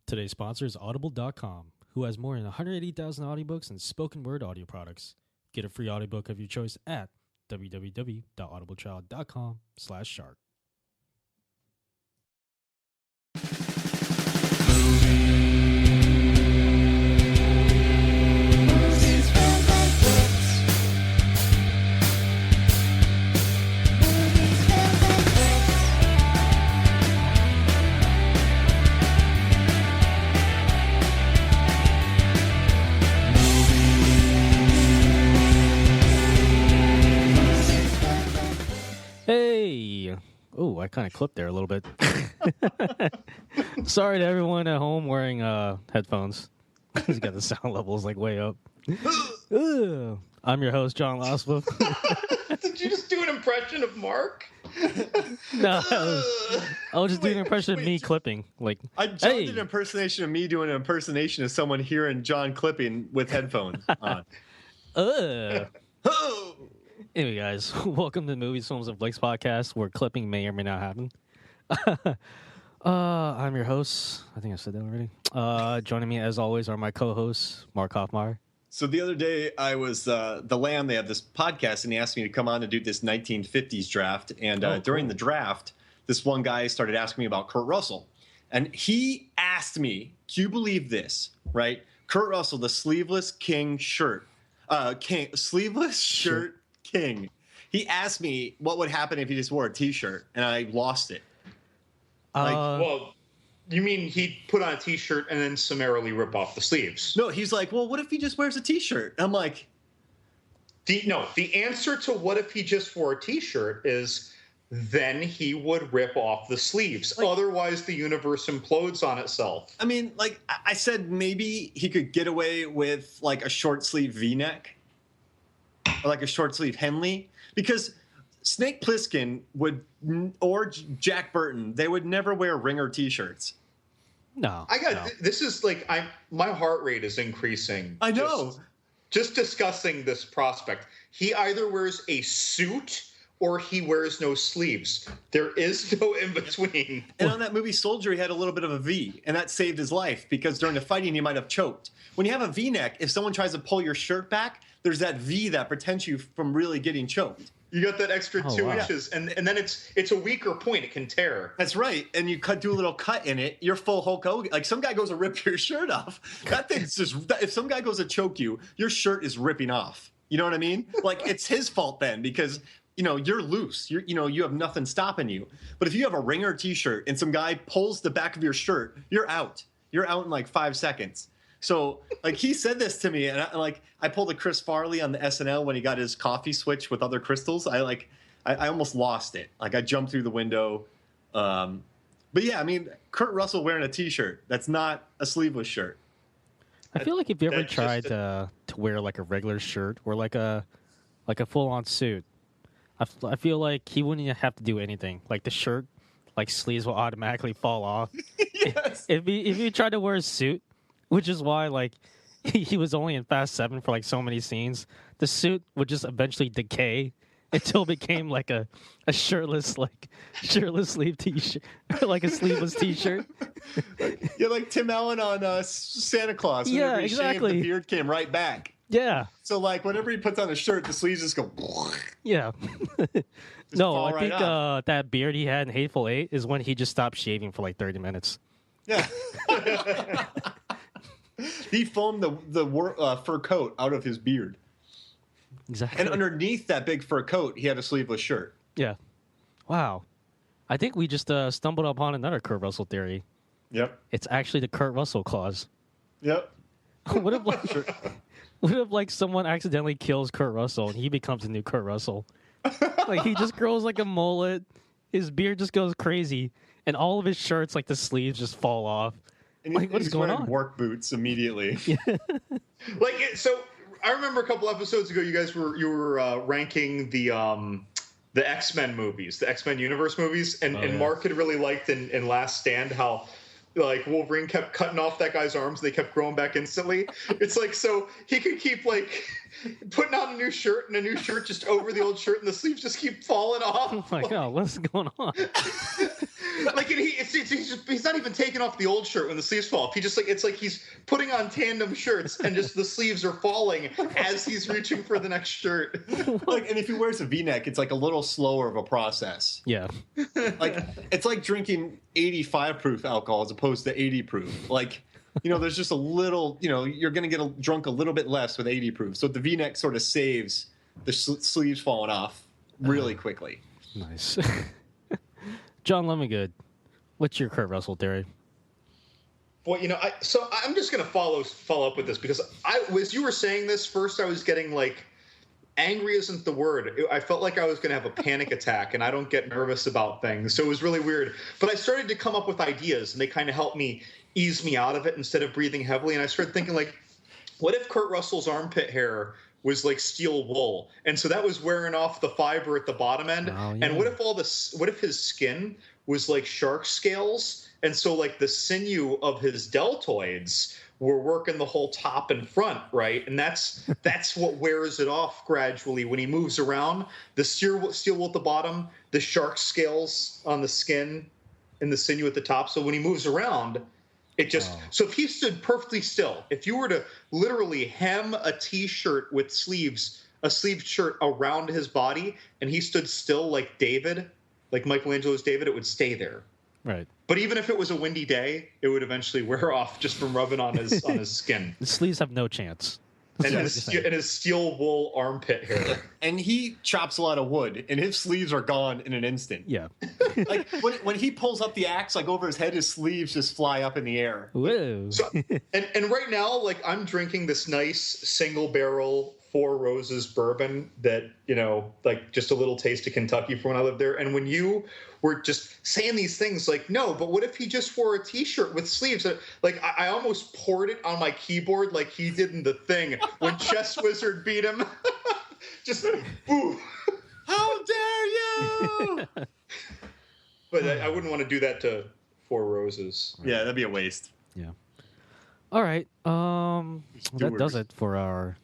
Today's sponsor is Audible.com, who has more than 180,000 audiobooks and spoken word audio products. Get a free audiobook of your choice at www.audibletrial.com/shark. Hey! Oh, I kind of clipped there a little bit. Sorry to everyone at home wearing headphones. He's got the sound levels like way up. I'm your host, John Loswell. Did you just do an impression of Mark? No, I was just doing an impression of me clipping. Like, John did an impersonation of me doing an impersonation of someone hearing John clipping with headphones on. Anyway, guys, welcome to the Movies, Films, and Flicks podcast, where clipping may or may not happen. I'm your host. I think I said that already. Joining me, as always, are my co-hosts, Mark Hoffmeyer. So the other day, I was the Lamb. They have this podcast, and he asked me to come on and do this 1950s draft. And during the draft, this one guy started asking me about Kurt Russell. And he asked me, do you believe this, right? Kurt Russell, the sleeveless king shirt. Sleeveless shirt king. He asked me what would happen if he just wore a T-shirt, and I lost it. Well, you mean he'd put on a T-shirt and then summarily rip off the sleeves? No, he's like, well, what if he just wears a T-shirt? I'm like, the answer to what if he just wore a T-shirt is then he would rip off the sleeves. Otherwise, the universe implodes on itself. I mean, like I said, maybe he could get away with like a short sleeve V-neck or like a short sleeve Henley, because Snake Plissken or Jack Burton, they would never wear ringer T-shirts. No. This is like my heart rate is increasing. I know. Just discussing this prospect. He either wears a suit or he wears no sleeves. There is no in between. And on that movie Soldier, he had a little bit of a V, and that saved his life because during the fighting, he might have choked. When you have a V-neck, if someone tries to pull your shirt back, there's that V that protects you from really getting choked. You got that extra 2 inches, and then it's a weaker point. It can tear. That's right. And you do a little cut in it, you're full Hulk Hogan. Like, some guy goes to rip your shirt off. That thing's just, if some guy goes to choke you, your shirt is ripping off. You know what I mean? Like, it's his fault then, because you're loose. You have nothing stopping you. But if you have a ringer T-shirt and some guy pulls the back of your shirt, you're out. You're out in like 5 seconds. So, like, he said this to me, and I pulled a Chris Farley on the SNL when he got his coffee switch with other crystals. I almost lost it. Like, I jumped through the window. But yeah, I mean, Kurt Russell wearing a T-shirt, that's not a sleeveless shirt. I feel like if you ever tried to wear like a regular shirt or like a full-on suit, I feel like he wouldn't have to do anything. Like, the shirt, like, sleeves will automatically fall off. Yes. If you tried to wear a suit, which is why, like, he was only in Fast 7 for, like, so many scenes, the suit would just eventually decay until it became, like, a shirtless sleeve T-shirt, like a sleeveless T-shirt. You're like Tim Allen on Santa Claus. Yeah, he exactly. Shaved, the beard came right back. Yeah. So, like, whenever he puts on a shirt, the sleeves just go... Yeah. No, I think that beard he had in Hateful Eight is when he just stopped shaving for, like, 30 minutes. Yeah. He foamed the fur coat out of his beard. Exactly. And underneath that big fur coat, he had a sleeveless shirt. Yeah. Wow. I think we just stumbled upon another Kurt Russell theory. Yep. It's actually the Kurt Russell clause. Yep. What if like someone accidentally kills Kurt Russell and he becomes a new Kurt Russell? Like, he just grows like a mullet, his beard just goes crazy, and all of his shirts, like the sleeves, just fall off. And like, what is going on? Work boots immediately. Yeah. So I remember a couple episodes ago, you guys were ranking the X-Men movies, the X-Men Universe movies, and Mark had really liked in Last Stand how like Wolverine kept cutting off that guy's arms, they kept growing back instantly. It's like, so he could keep like putting on a new shirt and a new shirt just over the old shirt, and the sleeves just keep falling off. Oh my god, what's going on? Like he's not even taking off the old shirt when the sleeves fall off. It's like he's putting on tandem shirts and just the sleeves are falling as he's reaching for the next shirt. Like, and if he wears a V-neck, it's like a little slower of a process. Yeah. Like, it's like drinking 85 proof alcohol as opposed to 80 proof. Like, there's just a little, you're going to get drunk a little bit less with 80 proof. So the V-neck sort of saves the sleeves falling off really quickly. Nice. John Lemongood, what's your Kurt Russell theory? Well, so I'm just going to follow up with this because as you were saying this first, I was getting like, angry isn't the word. I felt like I was going to have a panic attack, and I don't get nervous about things. So it was really weird. But I started to come up with ideas, and they kind of helped me ease me out of it instead of breathing heavily. And I started thinking, like, what if Kurt Russell's armpit hair was like steel wool, and so that was wearing off the fiber at the bottom end? Oh, yeah. And what if his skin was like shark scales, and so like the sinew of his deltoids were working the whole top and front, right? And that's what wears it off gradually when he moves around. The steel wool at the bottom, the shark scales on the skin, and the sinew at the top. So when he moves around, it just so if he stood perfectly still, if you were to literally hem a T-shirt with sleeves, a sleeved shirt around his body, and he stood still like David, like Michelangelo's David, it would stay there. Right. But even if it was a windy day, it would eventually wear off just from rubbing on his skin. The sleeves have no chance. And his steel wool armpit hair. And he chops a lot of wood, and his sleeves are gone in an instant. Yeah. Like when he pulls up the axe, like over his head, his sleeves just fly up in the air. Whoa. So, and right now, like I'm drinking this nice single barrel Four Roses bourbon that, like just a little taste of Kentucky from when I lived there. And when you were just saying these things like, no, but what if he just wore a T-shirt with sleeves? Like I almost poured it on my keyboard like he did in The Thing when Chess Wizard beat him. Just, ooh. How dare you! But I wouldn't want to do that to Four Roses. Yeah, that'd be a waste. Yeah. All right. That does it for our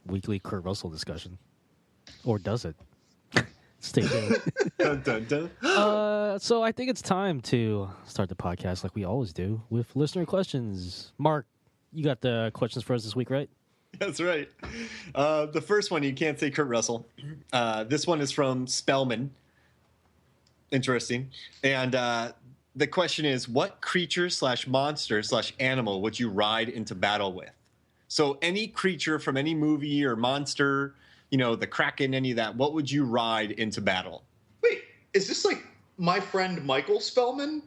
weekly Kurt Russell discussion. Or does it? Stay tuned. Dun, dun, dun. So I think it's time to start the podcast like we always do with listener questions. Mark, you got the questions for us this week, right? That's right. The first one, you can't say Kurt Russell. This one is from Spellman. Interesting. And the question is, what creature / monster / animal would you ride into battle with? So any creature from any movie or monster, the Kraken, any of that, what would you ride into battle? Wait, is this like my friend Michael Spellman?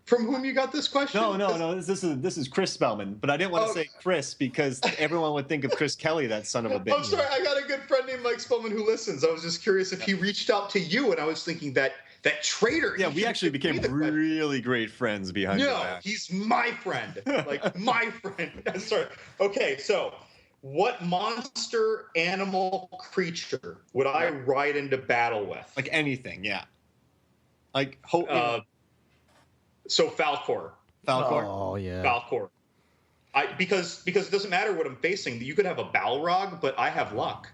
From whom you got this question? No. This is Chris Spellman, but I didn't want to say Chris because everyone would think of Chris Kelly, that son of a bitch. I'm sorry, I got a good friend named Mike Spellman who listens. I was just curious if he reached out to you, and I was thinking that traitor. Yeah, we actually became really great friends behind your back. No, he's my friend. Like, my friend. Sorry. Okay, so what monster, animal, creature would I ride into battle with? Like anything, yeah. Like, so Falcor. Oh, yeah. Falcor. Because it doesn't matter what I'm facing. You could have a Balrog, but I have luck.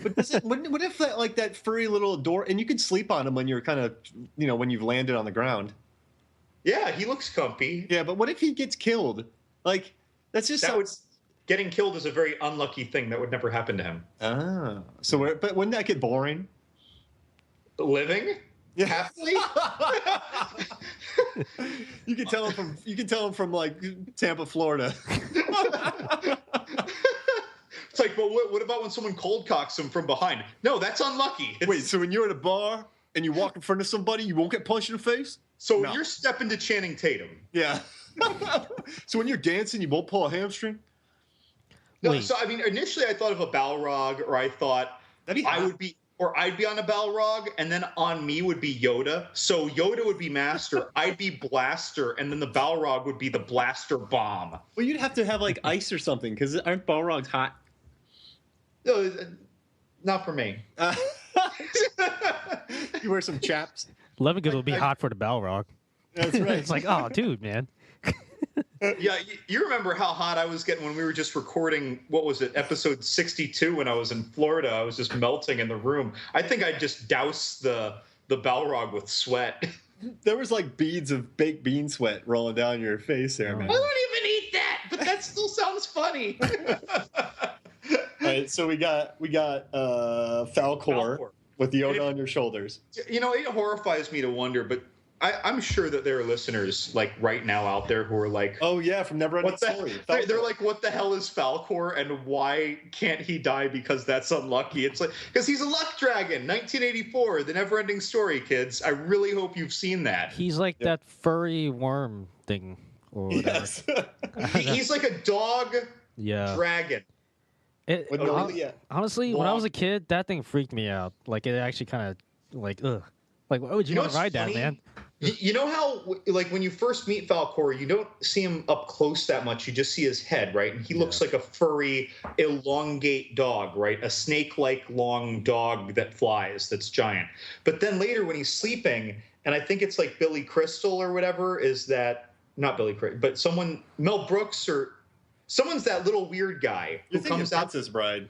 But what if that furry little door, and you could sleep on him when you're kind of, when you've landed on the ground. Yeah, he looks comfy. Yeah, but what if he gets killed? Like, that's just getting killed is a very unlucky thing that would never happen to him. Ah, but wouldn't that get boring? Living? Yeah. Happily? You can tell him from like Tampa, Florida. It's like, well, what about when someone cold cocks him from behind? No, that's unlucky. Wait, so when you're at a bar and you walk in front of somebody, you won't get punched in the face? So you're stepping to Channing Tatum. Yeah. So when you're dancing, you won't pull a hamstring? No, Wait. so I mean, initially I thought of a Balrog, or I thought I'd be on a Balrog, and then on me would be Yoda. So Yoda would be Master, I'd be Blaster, and then the Balrog would be the Blaster Bomb. Well, you'd have to have like ice or something, because aren't Balrogs hot? No, not for me. You wear some chaps. Lemongood will be hot for the Balrog. That's right. It's like, oh, dude, man. Yeah, you remember how hot I was getting when we were just recording, what was it, episode 62 when I was in Florida. I was just melting in the room. I think I just doused the Balrog with sweat. There was like beads of baked bean sweat rolling down your face there, man. I don't even eat that, but that still sounds funny. All right, so we got Falcor with Yoda on your shoulders. You know, it horrifies me to wonder, but I'm sure that there are listeners like right now out there who are like, "Oh yeah, from Neverending Story." They're like, "What the hell is Falcor, and why can't he die? Because that's unlucky." It's like because he's a luck dragon. 1984, the Neverending Story, kids. I really hope you've seen that. He's like that furry worm thing, or whatever. Yes. He's like a dog dragon. Honestly, when I was a kid, that thing freaked me out. Like it actually kind of like ugh. Like why would you want to ride that, man? You know how, like, when you first meet Falcor, you don't see him up close that much. You just see his head, right? And he looks like a furry, elongate dog, right? A snake-like long dog that flies, that's giant. But then later when he's sleeping, and I think it's like Billy Crystal or whatever, is that, not Billy Crystal, but someone, Mel Brooks or, someone's that little weird guy who comes out. Princess Bride.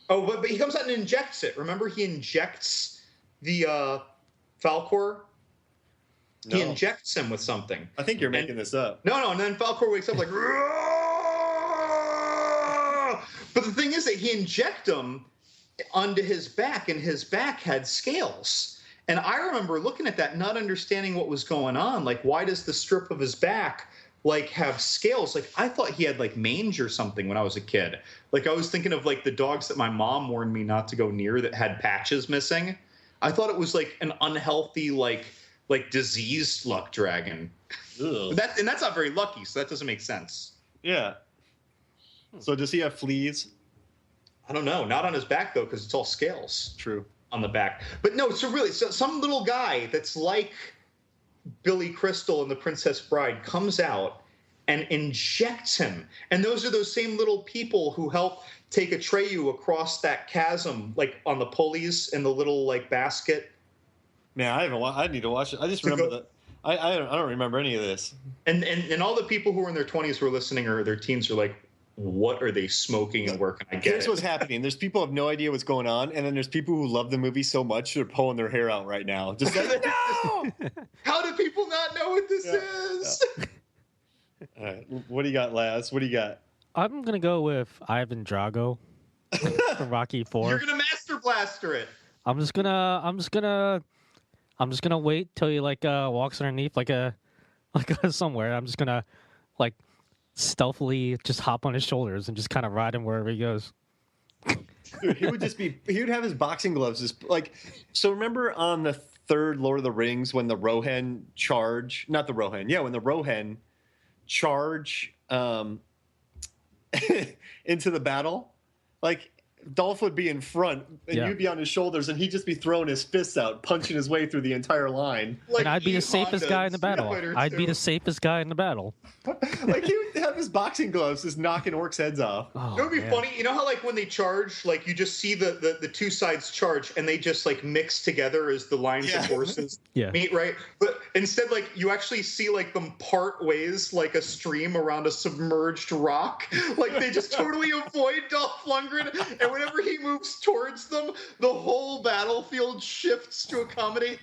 Oh, but he comes out and injects it. Remember, he injects the Falcor? He injects him with something. I think you're making this up. No, and then Falcor wakes up like, Roar! But the thing is that he injected him onto his back, and his back had scales. And I remember looking at that, not understanding what was going on. Like, why does the strip of his back like have scales? Like, I thought he had like mange or something when I was a kid. Like, I was thinking of like the dogs that my mom warned me not to go near that had patches missing. I thought it was like an unhealthy like diseased luck dragon. That's not very lucky, so that doesn't make sense. Yeah. So does he have fleas? I don't know. Not on his back though, because it's all scales. True. On the back. But no, so really, some little guy that's like Billy Crystal in The Princess Bride comes out and injects him. And those are those same little people who help take Atreyu across that chasm, like on the pulleys in the little like basket. Man, I need to watch it. I just remember that. I don't remember any of this. And all the people who are in their 20s who are listening or their teens are like, what are they smoking and where can I get Here's what's happening. There's people who have no idea what's going on, and then there's people who love the movie so much they're pulling their hair out right now. Just like, no! How do people not know what this is? Yeah. All right. What do you got, Laz? What do you got? I'm gonna go with Ivan Drago from Rocky 4. You're gonna Master Blaster it. I'm just gonna wait till he like walks underneath like somewhere. I'm just gonna like stealthily just hop on his shoulders and just kind of ride him wherever he goes. Dude, he would have his boxing gloves like, so remember on the third Lord of the Rings when the Rohan when the Rohan charge into the battle, like Dolph would be in front and you'd be on his shoulders and he'd just be throwing his fists out, punching his way through the entire line. Like, and I'd be the safest guy in the battle. I'd be the safest guy in the battle. Like he would have his boxing gloves just knocking orcs' heads off. It would be funny. You know how like when they charge, like you just see the two sides charge and they just like mix together as the lines of horses meet, right? But instead, like you actually see like them part ways like a stream around a submerged rock. Like they just totally avoid Dolph Lundgren, and whenever he moves towards them, the whole battlefield shifts to accommodate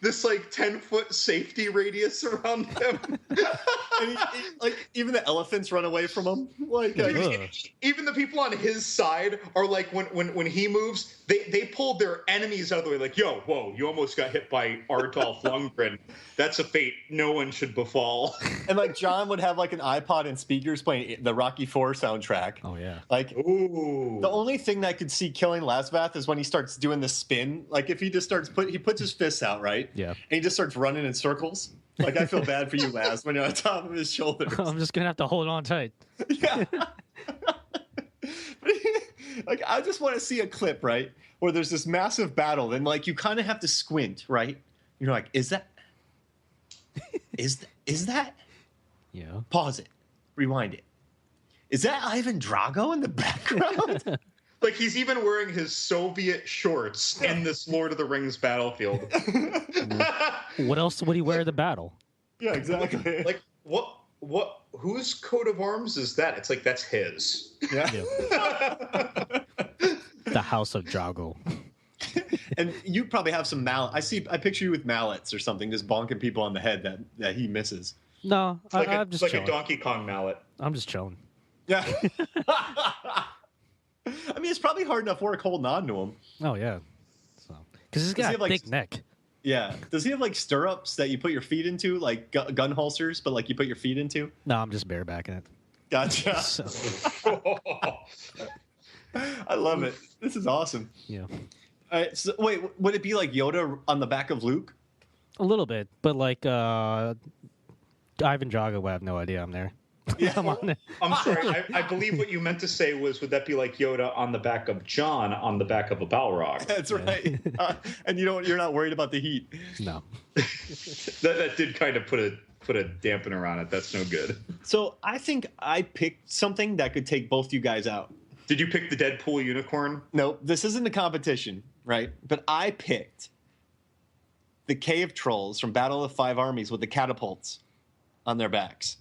this like 10-foot safety radius around them. And like even the elephants run away from him. Like even the people on his side are like when he moves, they pull their enemies out of the way. Like, yo, whoa, you almost got hit by Dolph Lundgren. That's a fate no one should befall. And like John would have like an iPod and speakers playing the Rocky IV soundtrack. Oh yeah. Like, ooh. The only thing that I could see killing Lasvath is when he starts doing the spin. Like if he just he puts his fists out, right? Yeah. And he just starts running in circles. Like I feel bad for you, Laz, when you're on top of his shoulders. I'm just gonna have to hold on tight. Yeah. Like I just want to see a clip, right, where there's this massive battle, and like you kind of have to squint, right? You're like, is that? Yeah. Pause it. Rewind it. Is that Ivan Drago in the background? Like he's even wearing his Soviet shorts in this Lord of the Rings battlefield. What else would he wear in the battle? Yeah, exactly. Like what what? Whose coat of arms is that? It's like that's his. Yeah. The House of Drago. And you probably have some mallet. I picture you with mallets or something, just bonking people on the head that he misses. No, I'm just like chilling. a Donkey Kong mallet. I'm just chilling. Yeah. I mean, it's probably hard enough work holding on to him. Oh yeah. So because he's got a thick neck. Yeah. Does he have like stirrups that you put your feet into, like gun holsters, but like you put your feet into? No, I'm just barebacking it. Gotcha. So, I love it. This is awesome. yeah. All right, so wait, would it be like Yoda on the back of Luke? A little bit, but like Ivan Drago would have no idea I'm there. Yeah. I'm on it. I'm sorry. I believe what you meant to say was, would that be like Yoda on the back of John on the back of a Balrog? That's right. And you're not worried about the heat. No. that did kind of put a dampener on it. That's no good. So I think I picked something that could take both you guys out. Did you pick the Deadpool unicorn? No, this isn't a competition, right? But I picked the cave trolls from Battle of the Five Armies with the catapults on their backs.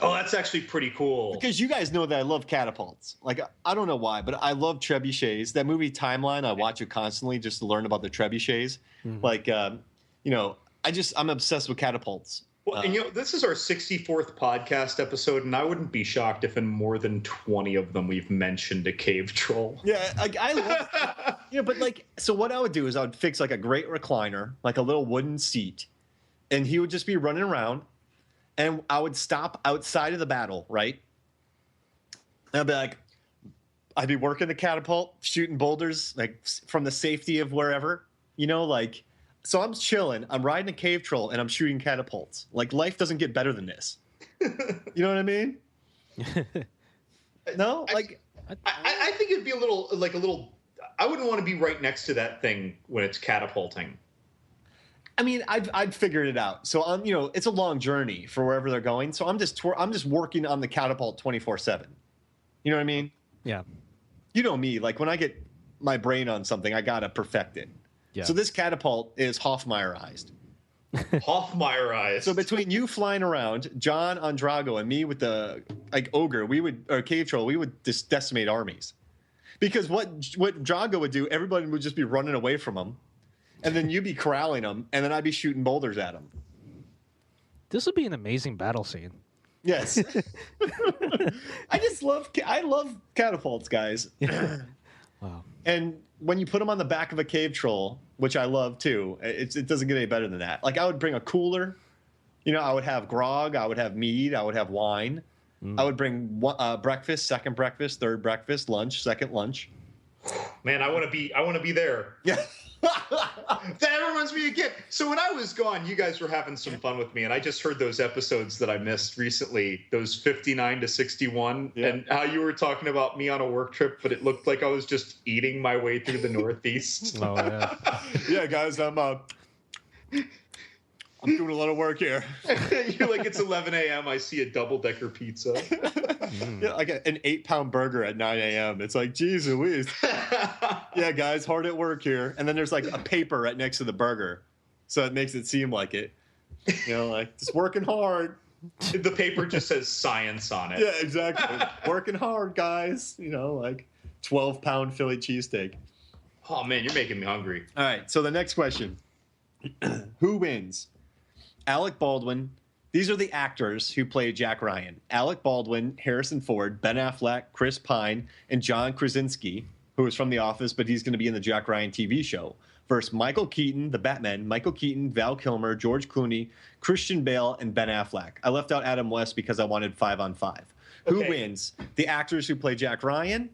Oh, that's actually pretty cool. Because you guys know that I love catapults. Like, I don't know why, but I love trebuchets. That movie Timeline, I watch it constantly just to learn about the trebuchets. Mm-hmm. Like, I'm obsessed with catapults. Well, and this is our 64th podcast episode, and I wouldn't be shocked if in more than 20 of them we've mentioned a cave troll. Yeah, like I love, but like, so what I would do is I would fix like a great recliner, like a little wooden seat, and he would just be running around, and I would stop outside of the battle, right? And I'd be like, I'd be working the catapult, shooting boulders, like from the safety of wherever, like. So I'm chilling. I'm riding a cave troll, and I'm shooting catapults. Like, life doesn't get better than this. You know what I mean? No, like I think it'd be a little. I wouldn't want to be right next to that thing when it's catapulting. I mean, I'd figured it out. So it's a long journey for wherever they're going. So I'm just working on the catapult 24/7. You know what I mean? Yeah. You know me. Like when I get my brain on something, I gotta perfect it. Yeah. So this catapult is Hoffmeyerized. Hoffmeyerized. So between you flying around, John on Drago, and me with the ogre, or cave troll, we would just decimate armies. Because what Drago would do, everybody would just be running away from him, and then you'd be corralling them, and then I'd be shooting boulders at them. This would be an amazing battle scene. Yes. I love catapults, guys. Wow. And when you put them on the back of a cave troll, which I love too, it doesn't get any better than that. Like I would bring a cooler, I would have grog, I would have mead, I would have wine. I would bring breakfast, second breakfast, third breakfast, lunch, second lunch. Man, I want to be there. Yeah. That reminds me again. So when I was gone, you guys were having some fun with me, and I just heard those episodes that I missed recently, those 59 to 61, and how you were talking about me on a work trip, but it looked like I was just eating my way through the Northeast. Oh, yeah. Yeah, guys, I'm doing a lot of work here. You're like, it's 11 a.m. I see a double-decker pizza. Yeah, like an 8-pound burger at 9 a.m. It's like, geez Louise. Yeah, guys, hard at work here. And then there's like a paper right next to the burger. So it makes it seem like it. Like, just working hard. The paper just says science on it. Yeah, exactly. Working hard, guys. Like 12-pound Philly cheesesteak. Oh, man, you're making me hungry. All right, so the next question. Who wins? Alec Baldwin. These are the actors who play Jack Ryan. Alec Baldwin, Harrison Ford, Ben Affleck, Chris Pine, and John Krasinski, who is from The Office, but he's going to be in the Jack Ryan TV show. Versus Michael Keaton, the Batman, Michael Keaton, Val Kilmer, George Clooney, Christian Bale, and Ben Affleck. I left out Adam West because I wanted 5-on-5. Okay. Who wins? The actors who play Jack Ryan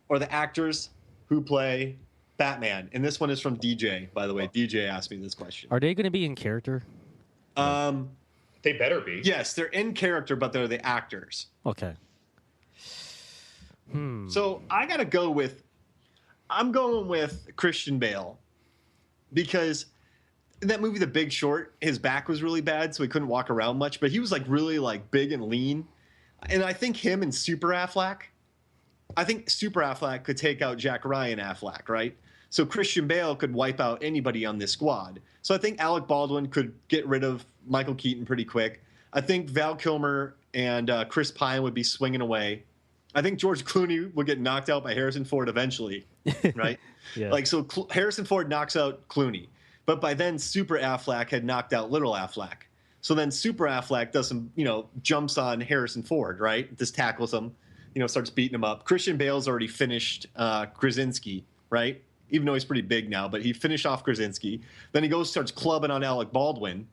or the actors who play Batman? And this one is from DJ, by the way. DJ asked me this question. Are they going to be in character? They better be. Yes, they're in character, but they're the actors. Okay. So I'm going with Christian Bale because in that movie, The Big Short, his back was really bad, so he couldn't walk around much, but he was like really like big and lean. And I think him and Super Affleck could take out Jack Ryan Affleck, right? So Christian Bale could wipe out anybody on this squad. So I think Alec Baldwin could get rid of Michael Keaton pretty quick. I think Val Kilmer and Chris Pine would be swinging away. I think George Clooney would get knocked out by Harrison Ford eventually, right? Yeah. Like, so Harrison Ford knocks out Clooney, but by then Super Affleck had knocked out Little Affleck. So then Super Affleck does some, jumps on Harrison Ford, right? Just tackles him, starts beating him up. Christian Bale's already finished Krasinski, right? Even though he's pretty big now, but he finished off Krasinski. Then he starts clubbing on Alec Baldwin.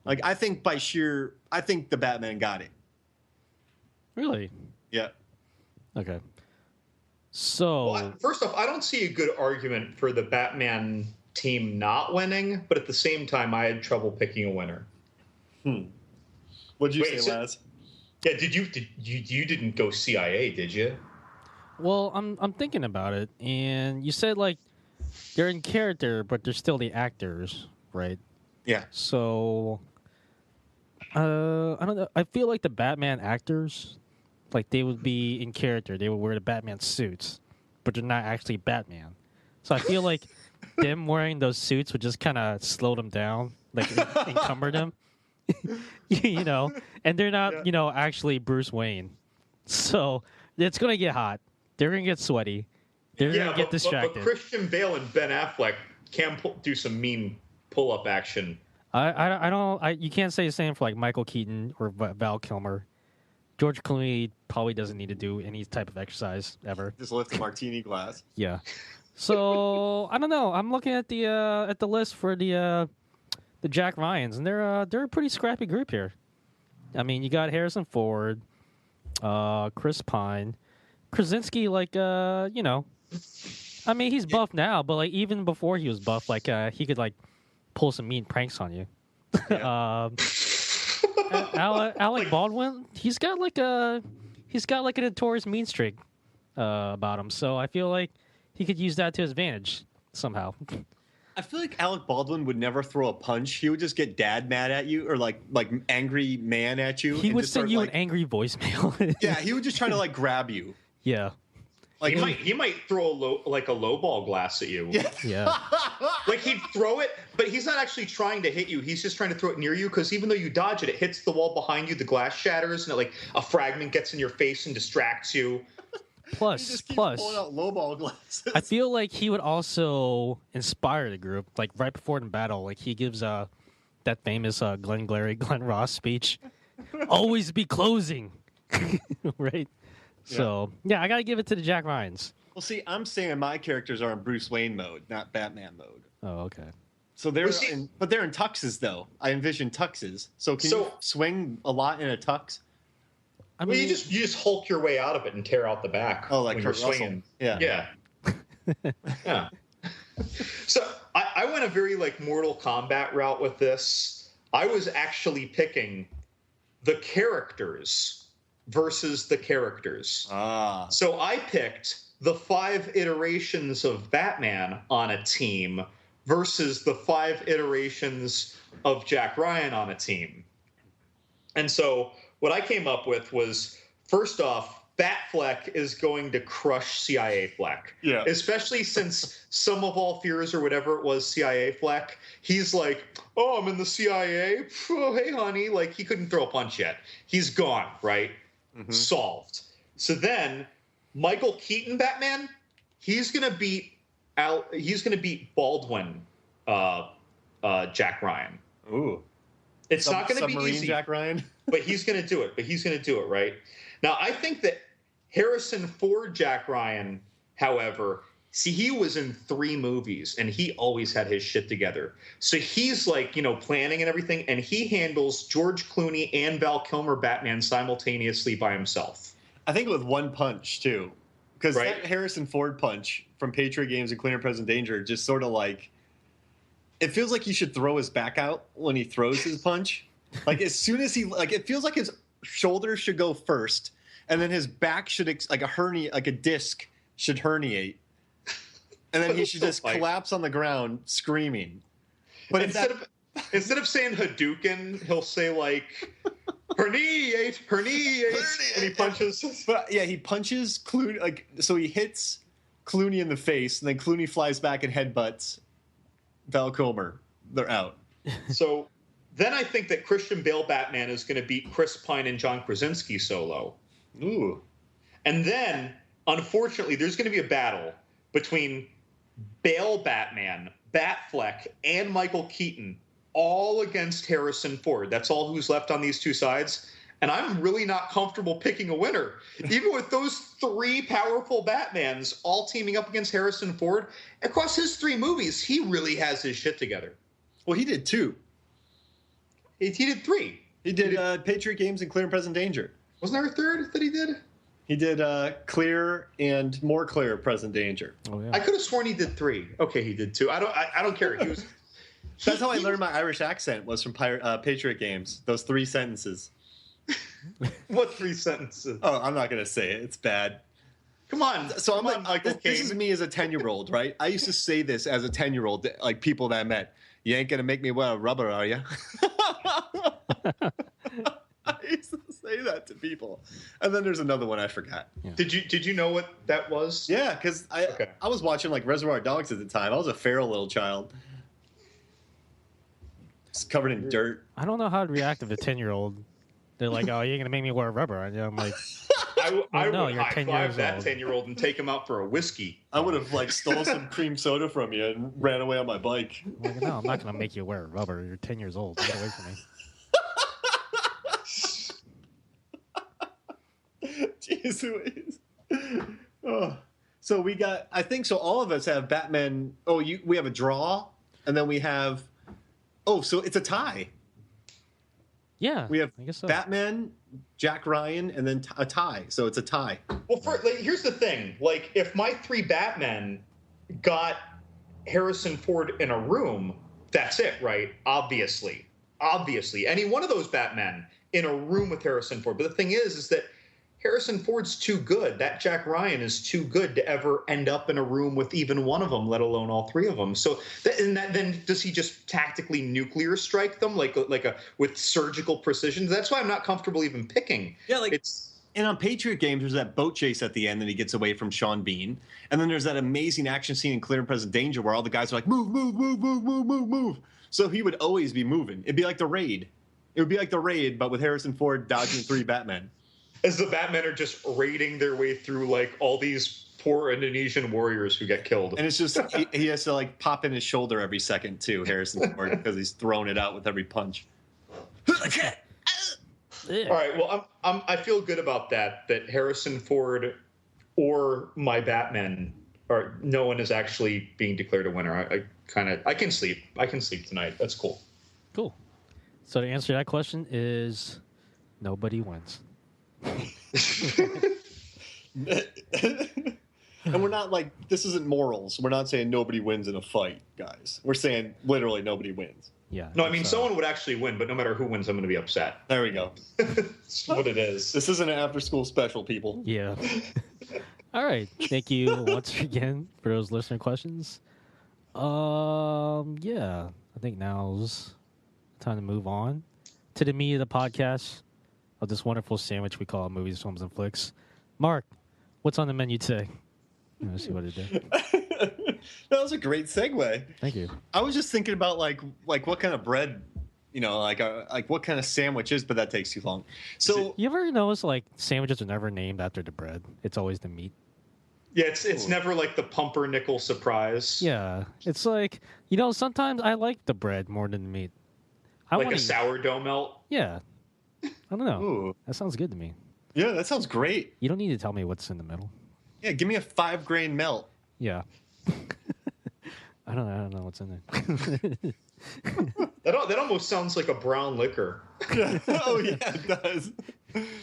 Like, I think the Batman got it. Really? Yeah. Okay. So, Well, first off, I don't see a good argument for the Batman team not winning, but at the same time, I had trouble picking a winner. What'd you say, Laz? Yeah, you didn't go CIA, did you? well, I'm thinking about it, and you said like they're in character, but they're still the actors, right? Yeah. So, I don't know. I feel like the Batman actors, like they would be in character. They would wear the Batman suits, but they're not actually Batman. So I feel like them wearing those suits would just kind of slow them down, like encumber them. And they're not, actually Bruce Wayne. So it's going to get hot. They're going to get sweaty. They're going to get distracted. But Christian Bale and Ben Affleck can do some mean pull-up action. You can't say the same for like Michael Keaton or Val Kilmer. George Clooney probably doesn't need to do any type of exercise ever. Just lift a martini glass. Yeah. So I don't know. I'm looking at the list for the Jack Ryans, and they're a pretty scrappy group here. I mean, you got Harrison Ford, Chris Pine, Krasinski. Like, I mean, he's buff now, but like even before he was buff, like he could like pull some mean pranks on you. Yeah. Alec Baldwin, he's got like a notorious mean streak about him. So I feel like he could use that to his advantage somehow. I feel like Alec Baldwin would never throw a punch. He would just get dad mad at you or like angry man at you. He would send you an angry voicemail. Yeah, he would just try to like grab you. Yeah. Like he might throw a low ball glass at you. Yeah. Like he'd throw it, but he's not actually trying to hit you. He's just trying to throw it near you because even though you dodge it, it hits the wall behind you. The glass shatters, and like a fragment gets in your face and distracts you. Plus, pulling out low ball glasses. I feel like he would also inspire the group. Like right before the battle, like he gives that famous Glenn Ross speech. Always be closing, right? Yeah. So yeah, I gotta give it to the Jack Ryans. Well, see, I'm saying my characters are in Bruce Wayne mode, not Batman mode. Oh, okay. So they're but they're in tuxes though. I envision tuxes. So can you swing a lot in a tux? I mean, you just Hulk your way out of it and tear out the back. Oh, like when Kurt you're swinging. Russell. Yeah. Yeah. So I went a very like Mortal Kombat route with this. I was actually picking the characters versus the characters. So I picked the 5 iterations of Batman on a team versus the 5 iterations of Jack Ryan on a team. And so what I came up with was, first off, Batfleck is going to crush CIA Fleck. Yeah. Especially since Sum of All Fears or whatever it was, CIA Fleck, he's like, oh, I'm in the CIA? Oh, hey, honey. Like, he couldn't throw a punch yet. He's gone, right? Mm-hmm. Solved. So then, Michael Keaton Batman, he's gonna beat Baldwin Jack Ryan. Ooh. It's not going to be easy. Jack Ryan. But he's going to do it. Right? Now, I think that Harrison Ford Jack Ryan, however, see, he was in 3 movies, and he always had his shit together. So he's like, planning and everything, and he handles George Clooney and Val Kilmer Batman simultaneously by himself. I think with one punch, too. Because right? That Harrison Ford punch from Patriot Games and Clear and Present Danger just sort of like, it feels like he should throw his back out when he throws his punch. Like as soon as it feels like his shoulders should go first, and then his back should like a disc should herniate, and then he should just collapse on the ground screaming. But instead of saying Hadouken, he'll say like herniate, and he punches. But yeah, he punches Clooney so he hits Clooney in the face, and then Clooney flies back and headbutts Val Kilmer. They're out. So Then I think that Christian Bale Batman is going to beat Chris Pine and John Krasinski solo. Ooh. And then, unfortunately, there's going to be a battle between Bale Batman, Batfleck, and Michael Keaton, all against Harrison Ford. That's all who's left on these two sides. And I'm really not comfortable picking a winner. Even with those three powerful Batmans all teaming up against Harrison Ford, across his three movies, he really has his shit together. Well, he did two. He did three. He did Patriot Games and Clear and Present Danger. Wasn't there a third that he did? He did Clear and More Clear Present Danger. Oh, yeah. I could have sworn he did three. Okay, he did two. I don't care. He was. That's how I learned my Irish accent, was from Patriot Games. Those 3 sentences. What 3 sentences? Oh, I'm not going to say it. It's bad. Come on. So I'm Come on, like, this is me as a 10-year-old, right? I used to say this as a 10-year-old, like people that I met. You ain't going to make me wear a rubber, are you? I used to say that to people. And then there's another one I forgot. Yeah. Did you know what that was? Yeah, because I was watching like Reservoir Dogs at the time. I was a feral little child. It's covered in dirt. I don't know how to react if a 10-year-old. They're like, "Oh, you're gonna make me wear rubber," and I'm like, I no, would you're high 10 five years that old. 10-year-old and take him out for a whiskey. I would have like stole some cream soda from you and ran away on my bike. I'm like, "No, I'm not gonna make you wear rubber. You're 10 years old. Get away from me." Jeez Louise. Oh. So we got, I think so all of us have Batman. Oh, we have a draw, and then we have, so it's a tie. Yeah, We have I guess so. Batman, Jack Ryan, and then a tie. So it's a tie. Well, here's the thing. Like, if my 3 Batmen got Harrison Ford in a room, that's it, right? Obviously. Any one of those Batmen in a room with Harrison Ford. But the thing is that Harrison Ford's too good. That Jack Ryan is too good to ever end up in a room with even one of them, let alone all 3 of them. So, then does he just tactically nuclear strike them with surgical precision? That's why I'm not comfortable even picking. Yeah, like it's. And on Patriot Games, there's that boat chase at the end that he gets away from Sean Bean. And then there's that amazing action scene in Clear and Present Danger where all the guys are like, move, move, move, move, move, move, move. So he would always be moving. It'd be like The Raid. It would be like The Raid, but with Harrison Ford dodging 3 Batmen. As the Batmen are just raiding their way through like all these poor Indonesian warriors who get killed. And it's just, he has to like pop in his shoulder every second too, Harrison Ford, because he's throwing it out with every punch. All right, well, I feel good about that Harrison Ford or my Batman, or no one is actually being declared a winner. I can sleep. I can sleep tonight. That's cool. Cool. So the answer to that question is nobody wins. And we're not like, this isn't morals. We're not saying nobody wins in a fight, guys. We're saying literally nobody wins. Yeah. No, I mean, someone would actually win, but no matter who wins, I'm going to be upset. There we go. That's what it is. This isn't an after-school special, people. Yeah. All right. Thank you once again for those listener questions. Yeah. I think now's time to move on to the meat of the podcast of this wonderful sandwich we call Movies, Films, and Flicks. Mark, what's on the menu today? Let's see what it did. That was a great segue. Thank you. I was just thinking about like what kind of bread, like what kind of sandwich is, but that takes too long. So You ever notice like sandwiches are never named after the bread? It's always the meat. Yeah, it's never like the pumpernickel surprise. Yeah. It's like, sometimes I like the bread more than the meat. Like a sourdough melt. Yeah. I don't know. Ooh. That sounds good to me. Yeah, that sounds great. You don't need to tell me what's in the middle. Yeah, give me a 5-grain melt. Yeah. I don't know what's in there. That almost sounds like a brown liquor. Oh yeah, it does.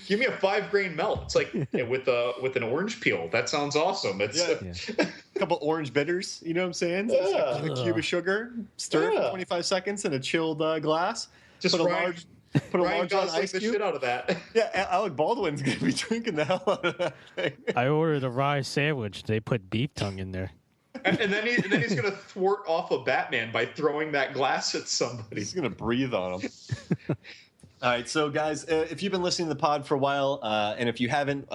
Give me a 5-grain melt. It's like with an orange peel. That sounds awesome. It's Yeah. A couple orange bitters, you know what I'm saying? Yeah. Just a cube of sugar, stir it for 25 seconds in a chilled glass. just put a Ryan, large put a Ryan large on Gosling ice the cube. shit out of that. Yeah, Alec Baldwin's gonna be drinking the hell out of that thing. I ordered a rye sandwich. They put beef tongue in there. and then he's gonna thwart off a Batman by throwing that glass at somebody. He's gonna breathe on him. All right, so guys, if you've been listening to the pod for a while, and if you haven't,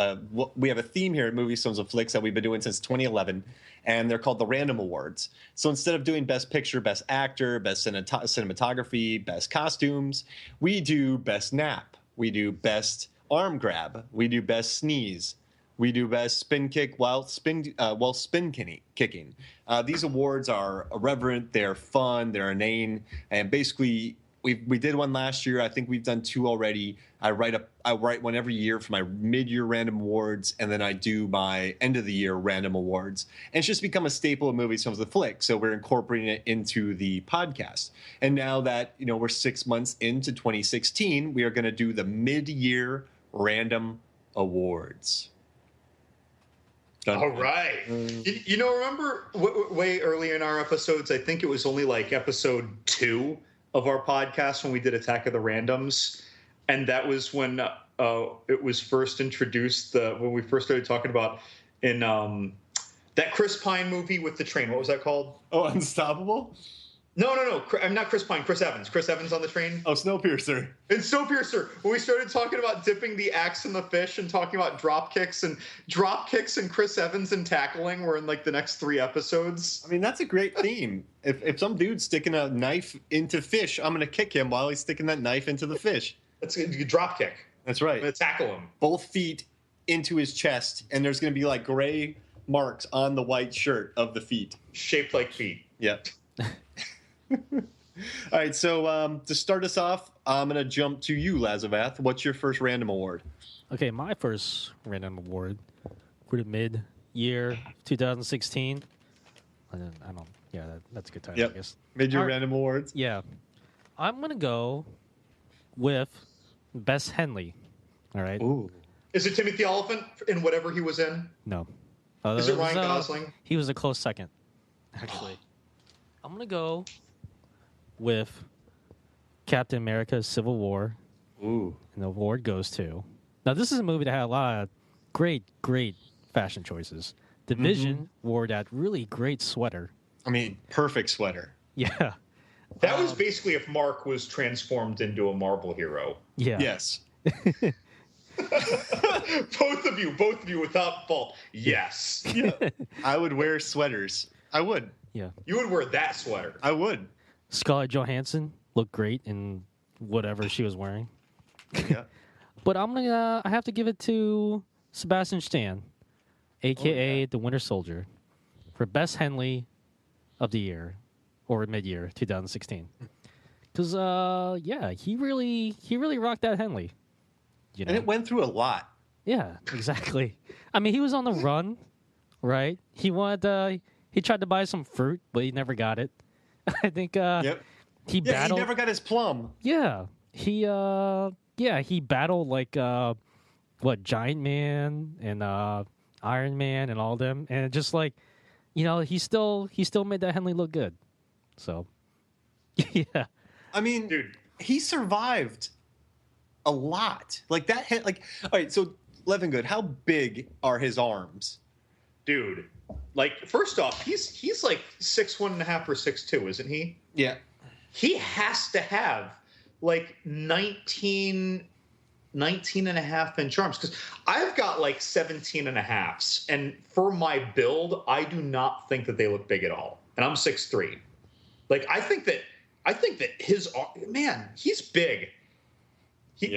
we have a theme here at Movie Stones and Flicks that we've been doing since 2011, and they're called the Random Awards. So instead of doing Best Picture, Best Actor, Best Cinematography, Best Costumes, we do Best Nap, we do Best Arm Grab, we do Best Sneeze, we do Best Spin Kick while kicking. These awards are irreverent, they're fun, they're inane, and basically we did one last year. I think we've done 2 already. I write one every year for my mid-year random awards, and then I do my end of the year random awards. And it's just become a staple of Movies, Films, and Flicks. So we're incorporating it into the podcast. And now that we're 6 months into 2016, we are going to do the mid-year random awards. Done. All right. Remember way early in our episodes? I think it was only like episode 2 of our podcast when we did Attack of the Randoms, and that was when it was first introduced. When we first started talking about in that Chris Pine movie with the train. What was that called? Oh, Unstoppable? No. I'm not Chris Pine. Chris Evans. Chris Evans on the train. Oh, Snowpiercer. And Snowpiercer. When we started talking about dipping the axe in the fish and talking about drop kicks and Chris Evans and tackling were in like the next 3 episodes. I mean, that's a great theme. If some dude's sticking a knife into fish, I'm going to kick him while he's sticking that knife into the fish. That's a drop kick. That's right. I'm going to tackle him. Both feet into his chest, and there's going to be like gray marks on the white shirt of the feet. Shaped like feet. Yep. All right, so to start us off, I'm going to jump to you, Lazavath. What's your first random award? Okay, my first random award for the mid-year 2016. That's a good time, I guess. Mid-year random awards? Yeah. I'm going to go with Best Henley. All right? Ooh. Is it Timothy Oliphant in whatever he was in? No. Is it Ryan Gosling? He was a close second, actually. I'm going to go with Captain America Civil War. Ooh. And the award goes to... Now, this is a movie that had a lot of great fashion choices. Division wore that really great sweater. I mean, perfect sweater. Yeah. That was basically if Mark was transformed into a Marvel hero. Yeah. Yes. Both of you without fault. Yes. Yeah. I would wear sweaters. I would. Yeah. You would wear that sweater. I would. Scarlett Johansson looked great in whatever she was wearing. Yeah. But I have to give it to Sebastian Stan, a.k.a. the Winter Soldier, for Best Henley of the year, or mid-year 2016. Because, he really rocked that Henley. You know? And it went through a lot. Yeah, exactly. I mean, he was on the run, right? He tried to buy some fruit, but he never got it. I think he battled. He never got his plum. Yeah, he battled like Giant Man and Iron Man and all them, and just like he still made that Henley look good. So yeah, I mean, dude, he survived a lot. Like that. All right. So Levingood, how big are his arms? Dude, like first off, he's like 6'1.5" or 6'2", isn't he? Yeah. He has to have like 19 and a half inch arms, because I've got like 17 and a halves, and for my build, I do not think that they look big at all. And I'm 6'3". Like I think that his man, he's big.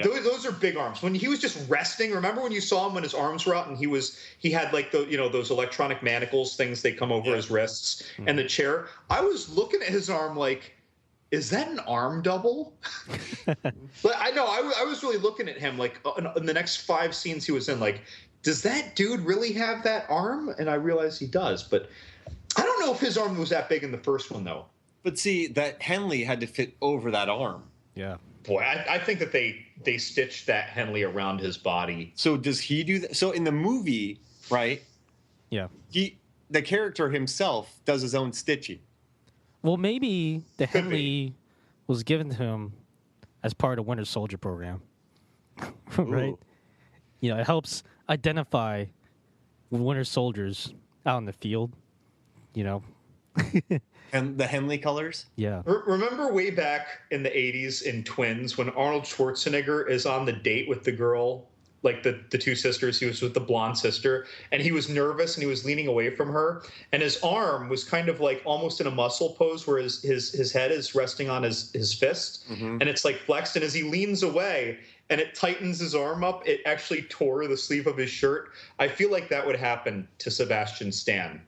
Those are big arms. When he was just resting, remember when you saw him when his arms were out and he had like those electronic manacles things, they come over his wrists and the chair. I was looking at his arm like, is that an arm double? But I know I was really looking at him like in the next 5 scenes he was in, like, does that dude really have that arm? And I realized he does, but I don't know if his arm was that big in the first one though. But see, that Henley had to fit over that arm. Yeah. Boy, I think that they stitched that Henley around his body. So does he do that? So in the movie, right? Yeah. The character himself does his own stitching. Well, maybe the Henley was given to him as part of the Winter Soldier program, right? It helps identify Winter Soldiers out in the field, And the Henley colors. Yeah. Remember way back in the 80s in Twins when Arnold Schwarzenegger is on the date with the girl, like the two sisters, he was with the blonde sister, and he was nervous and he was leaning away from her, and his arm was kind of like almost in a muscle pose where his head is resting on his fist, and it's like flexed, and as he leans away and it tightens his arm up, it actually tore the sleeve of his shirt. I feel like that would happen to Sebastian Stan.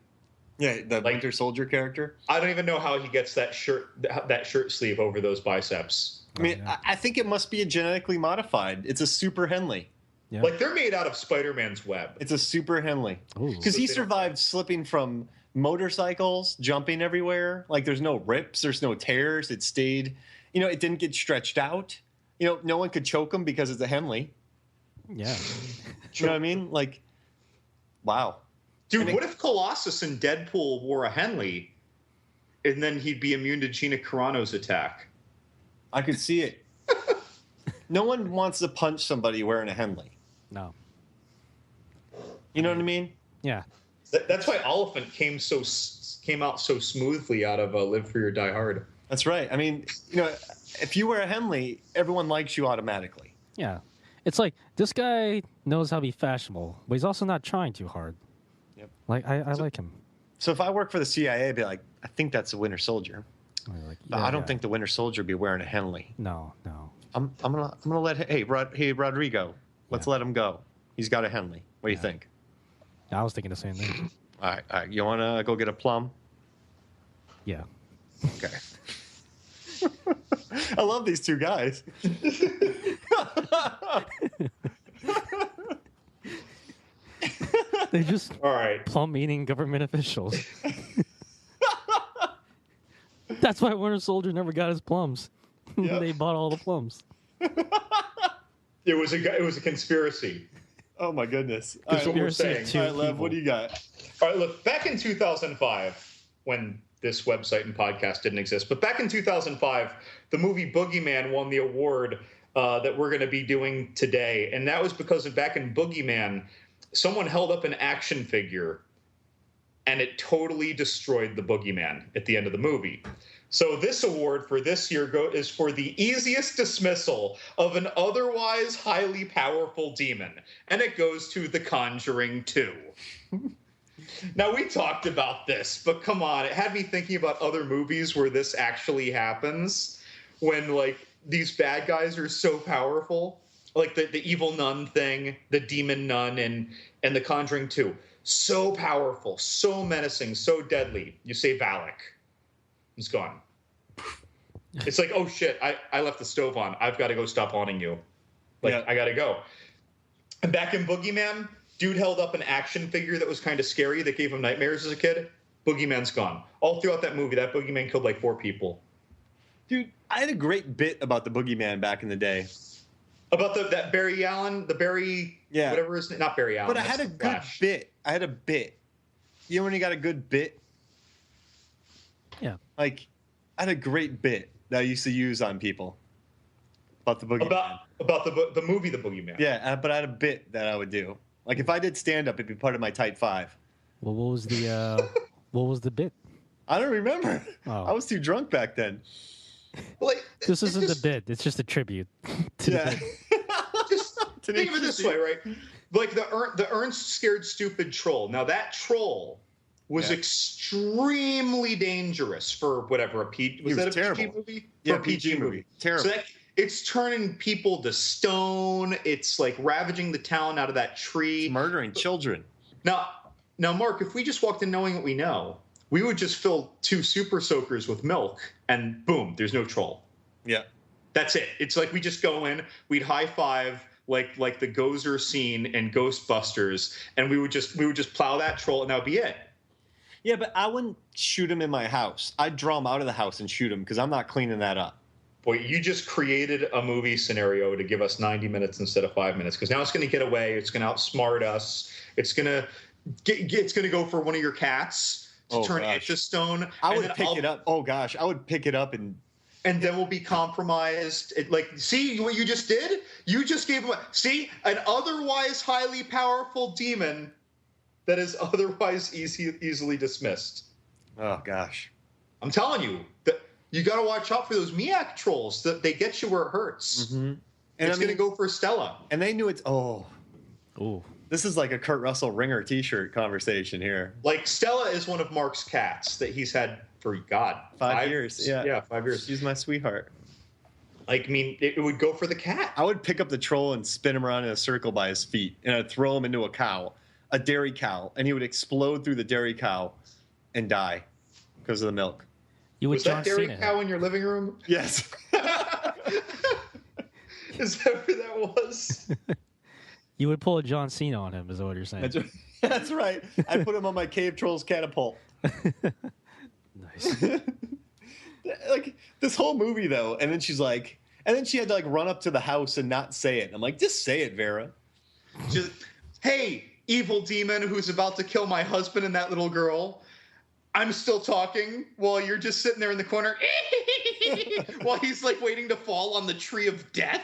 Yeah, the Winter Soldier character. I don't even know how he gets that shirt sleeve over those biceps. I mean, I think it must be a genetically modified. It's a super Henley. Yeah. Like they're made out of Spider-Man's web. It's a super Henley. Because he survived slipping from motorcycles, jumping everywhere. Like there's no rips, there's no tears. It stayed, it didn't get stretched out. No one could choke him because it's a Henley. Yeah. You know what I mean? Like, wow. Dude, what if Colossus in Deadpool wore a Henley, and then he'd be immune to Gina Carano's attack? I could see it. No one wants to punch somebody wearing a Henley. No. You know what I mean? Yeah. That's why Oliphant came out so smoothly out of Live Free or Die Hard. That's right. I mean, if you wear a Henley, everyone likes you automatically. Yeah. It's like, this guy knows how to be fashionable, but he's also not trying too hard. Yep. Like, I like him. So if I work for the CIA, I'd be like, I think that's the Winter Soldier. Like, But I don't think the Winter Soldier would be wearing a Henley. No. I'm gonna let Rodrigo. Let's let him go. He's got a Henley. What do you think? I was thinking the same thing. All right. You want to go get a plum? Yeah. Okay. I love these two guys. They just All right. plum-eating government officials. That's why Winter Soldier never got his plums. Yep. They bought all the plums. It was a conspiracy. Oh my goodness. That's what we're Conspiracy saying. of All right, Lev, what do you got? All right, look, back in 2005, when this website and podcast didn't exist, but back in 2005, the movie Boogeyman won the award that we're going to be doing today. And that was because back in Boogeyman, someone held up an action figure and it totally destroyed the Boogeyman at the end of the movie. So this award for this year is for the easiest dismissal of an otherwise highly powerful demon, and it goes to The Conjuring 2. Now, we talked about this, but come on, it had me thinking about other movies where this actually happens, when, like, these bad guys are so powerful. Like the evil nun thing, the demon nun, and The Conjuring 2. So powerful, so menacing, so deadly. You say Valak. It's gone. It's like, oh shit, I left the stove on. I've got to go stop haunting you. Like, yeah. I got to go. And back in Boogeyman, dude held up an action figure that was kind of scary that gave him nightmares as a kid. Boogeyman's gone. All throughout that movie, that Boogeyman killed like 4 people. Dude, I had a great bit about the Boogeyman back in the day. About that Barry Allen, whatever his name, not Barry Allen. But I had a good bit. You know when you got a good bit? Yeah. Like, I had a great bit that I used to use on people about the Boogeyman. About the movie The Boogeyman. Yeah, but I had a bit that I would do. Like, if I did stand-up, it'd be part of my tight 5. Well, what was the bit? I don't remember. Oh. I was too drunk back then. Like, this isn't the bit. It's just a tribute to the bit. Just think of it this way, right? Like the Ernst Scared Stupid Troll. Now, that troll was extremely dangerous for whatever, PG movie? Yeah, for a PG movie. Terrible. So it's turning people to stone. It's like ravaging the town out of that tree. It's murdering children. Now, Mark, if we just walked in knowing what we know, we would just fill 2 super soakers with milk, and boom, there's no troll. Yeah. That's it. It's like we just go in, we'd high five like the Gozer scene in Ghostbusters, and we would just plow that troll, and that would be it. Yeah, but I wouldn't shoot him in my house. I'd draw him out of the house and shoot him because I'm not cleaning that up. Boy, you just created a movie scenario to give us 90 minutes instead of 5 minutes, because now it's going to get away. It's going to outsmart us. It's going to go for one of your cats to turn it to stone. I would pick it up. Oh gosh, I would pick it up and then we'll be compromised. See what you just did? You just gave him an otherwise highly powerful demon that is otherwise easily dismissed. Oh gosh. I'm telling you that you got to watch out for those Miak trolls. That they get you where it hurts. Mm-hmm. And it's going to go for Stella. And they knew it's. Oh. Ooh. This is like a Kurt Russell Ringer T-shirt conversation here. Like Stella is one of Mark's cats that he's had for 5 years. Yeah, 5 years. She's my sweetheart. Like, I mean, it would go for the cat. I would pick up the troll and spin him around in a circle by his feet, and I'd throw him into a dairy cow, and he would explode through the dairy cow and die because of the milk. You would Was that dairy cow in your living room? Yes. Is that where that was? You would pull a John Cena on him, is what you're saying. That's right. I put him on my Cave Trolls catapult. Nice. Like this whole movie though, and then she had to like run up to the house and not say it. I'm like, just say it, Vera. Just, hey, evil demon who's about to kill my husband and that little girl. I'm still talking while you're just sitting there in the corner while he's like waiting to fall on the tree of death.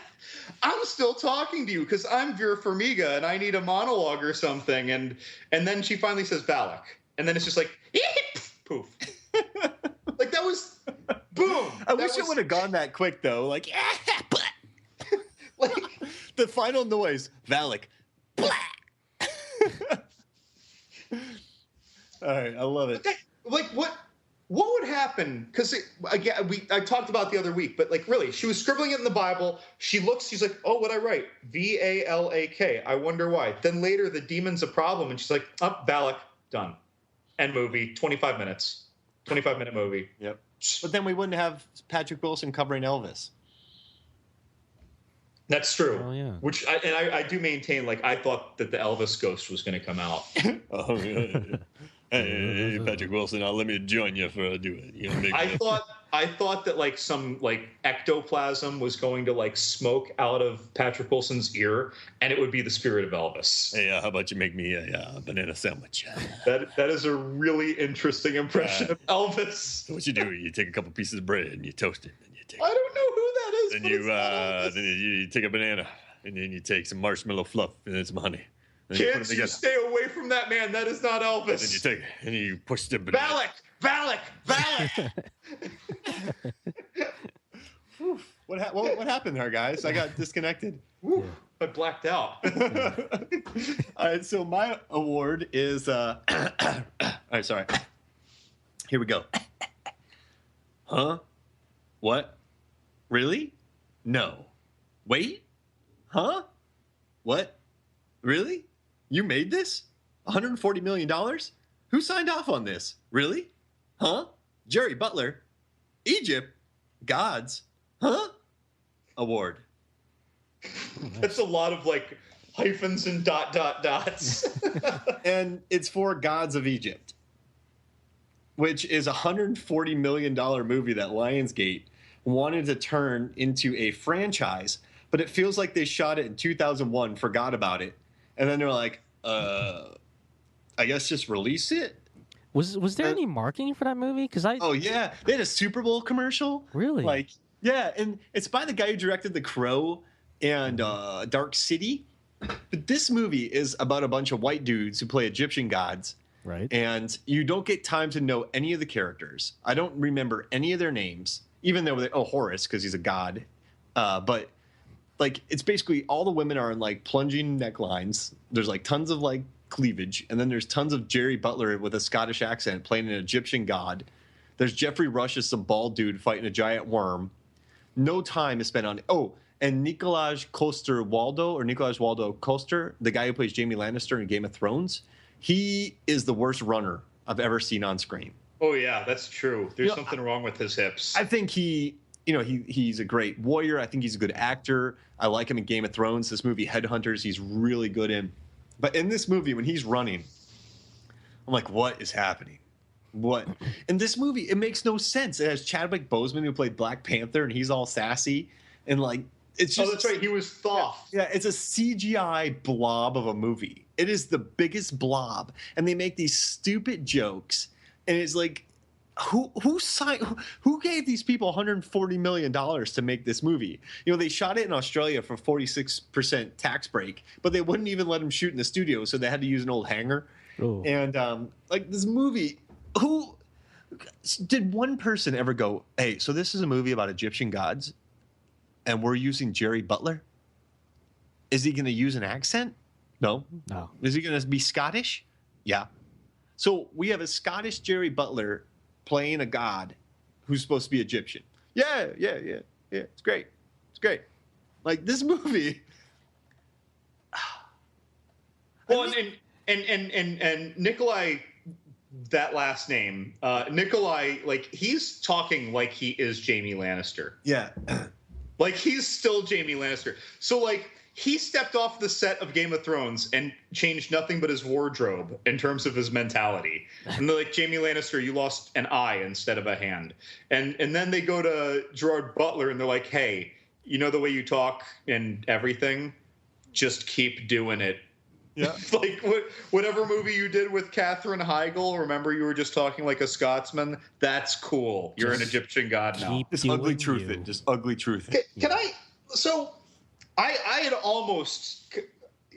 I'm still talking to you because I'm Vera Farmiga and I need a monologue or something. And then she finally says Valak. And then it's just like, poof. Like that was, boom. I wish it would have gone that quick though. Like, like the final noise, Valak. All right, I love it. Like what would happen? Because again, I talked about the other week, but like really, she was scribbling it in the Bible. She's like, oh, what'd I write? Valak. I wonder why. Then later, the demon's a problem, and she's like, oh, Valak, done. End movie, 25 minutes, 25-minute movie. Yep. But then we wouldn't have Patrick Wilson covering Elvis. That's true. Oh, yeah. Which I do maintain. Like I thought that the Elvis ghost was going to come out. Oh, yeah. Hey, Patrick Wilson, let me join you for a duet. I thought that like some like ectoplasm was going to like smoke out of Patrick Wilson's ear, and it would be the spirit of Elvis. Hey, how about you make me a banana sandwich? That is a really interesting impression of Elvis. So what you do? You take a couple pieces of bread and you toast it, and you take. I don't know who that is. Then you take a banana, and then you take some marshmallow fluff and then some honey. Kids, you stay away from that man. That is not Elvis. And then you take it and you push the banana. Valak. What happened there, guys? I got disconnected. Woo, I blacked out. All right, so my award is. All right, sorry. Here we go. Huh? What? Really? No. Wait? Huh? What? Really? You made this? $140 million? Who signed off on this? Really? Huh? Jerry Butler? Egypt? Gods? Huh? Award. That's a lot of like hyphens and dots. And it's for Gods of Egypt, which is a $140 million movie that Lionsgate wanted to turn into a franchise, but it feels like they shot it in 2001, forgot about it, and then they're like, I guess just release it. Was there any marketing for that movie? Oh yeah, they had a Super Bowl commercial. Really? Like, yeah, and it's by the guy who directed The Crow and Dark City. But this movie is about a bunch of white dudes who play Egyptian gods. Right. And you don't get time to know any of the characters. I don't remember any of their names, even though Horus, because he's a god. But like, it's basically all the women are in like plunging necklines. There's like tons of like cleavage, and then there's tons of Jerry Butler with a Scottish accent playing an Egyptian god. There's Jeffrey Rush as some bald dude fighting a giant worm. No time is spent on it. Oh, and Nicolaj Waldo Coster, the guy who plays Jaime Lannister in Game of Thrones, he is the worst runner I've ever seen on screen. Oh yeah, that's true. There's something wrong with his hips. I think he's a great warrior. I think he's a good actor. I like him in Game of Thrones. This movie, Headhunters, he's really good in. But in this movie, when he's running, I'm like, what is happening? What? In this movie, it makes no sense. It has Chadwick Boseman, who played Black Panther, and he's all sassy. And like, it's just. Oh, that's right. He was Thoth. Yeah, it's a CGI blob of a movie. It is the biggest blob. And they make these stupid jokes. And it's like, who gave these people $140 million to make this movie? You know, they shot it in Australia for 46% tax break, but they wouldn't even let them shoot in the studio, so they had to use an old hangar. Ooh. And like this movie, who Did one person ever go, hey, so this is a movie about Egyptian gods, and we're using Jerry Butler? Is he going to use an accent? No. Is he going to be Scottish? Yeah. So we have a Scottish Jerry Butler playing a god who's supposed to be Egyptian. Yeah. It's great. Like, this movie. Well, and Nikolai, that last name, Nikolai, like, he's talking like he is Jaime Lannister. Yeah. Like, he's still Jaime Lannister. So, like, he stepped off the set of Game of Thrones and changed nothing but his wardrobe in terms of his mentality. And they're like, Jaime Lannister, you lost an eye instead of a hand. And then they go to Gerard Butler and they're like, hey, you know the way you talk and everything? Just keep doing it. Yeah. Like, whatever movie you did with Katherine Heigl, remember you were just talking like a Scotsman? That's cool. You're an Egyptian god now. Just ugly truth it. Just ugly truth. Can I? So I had almost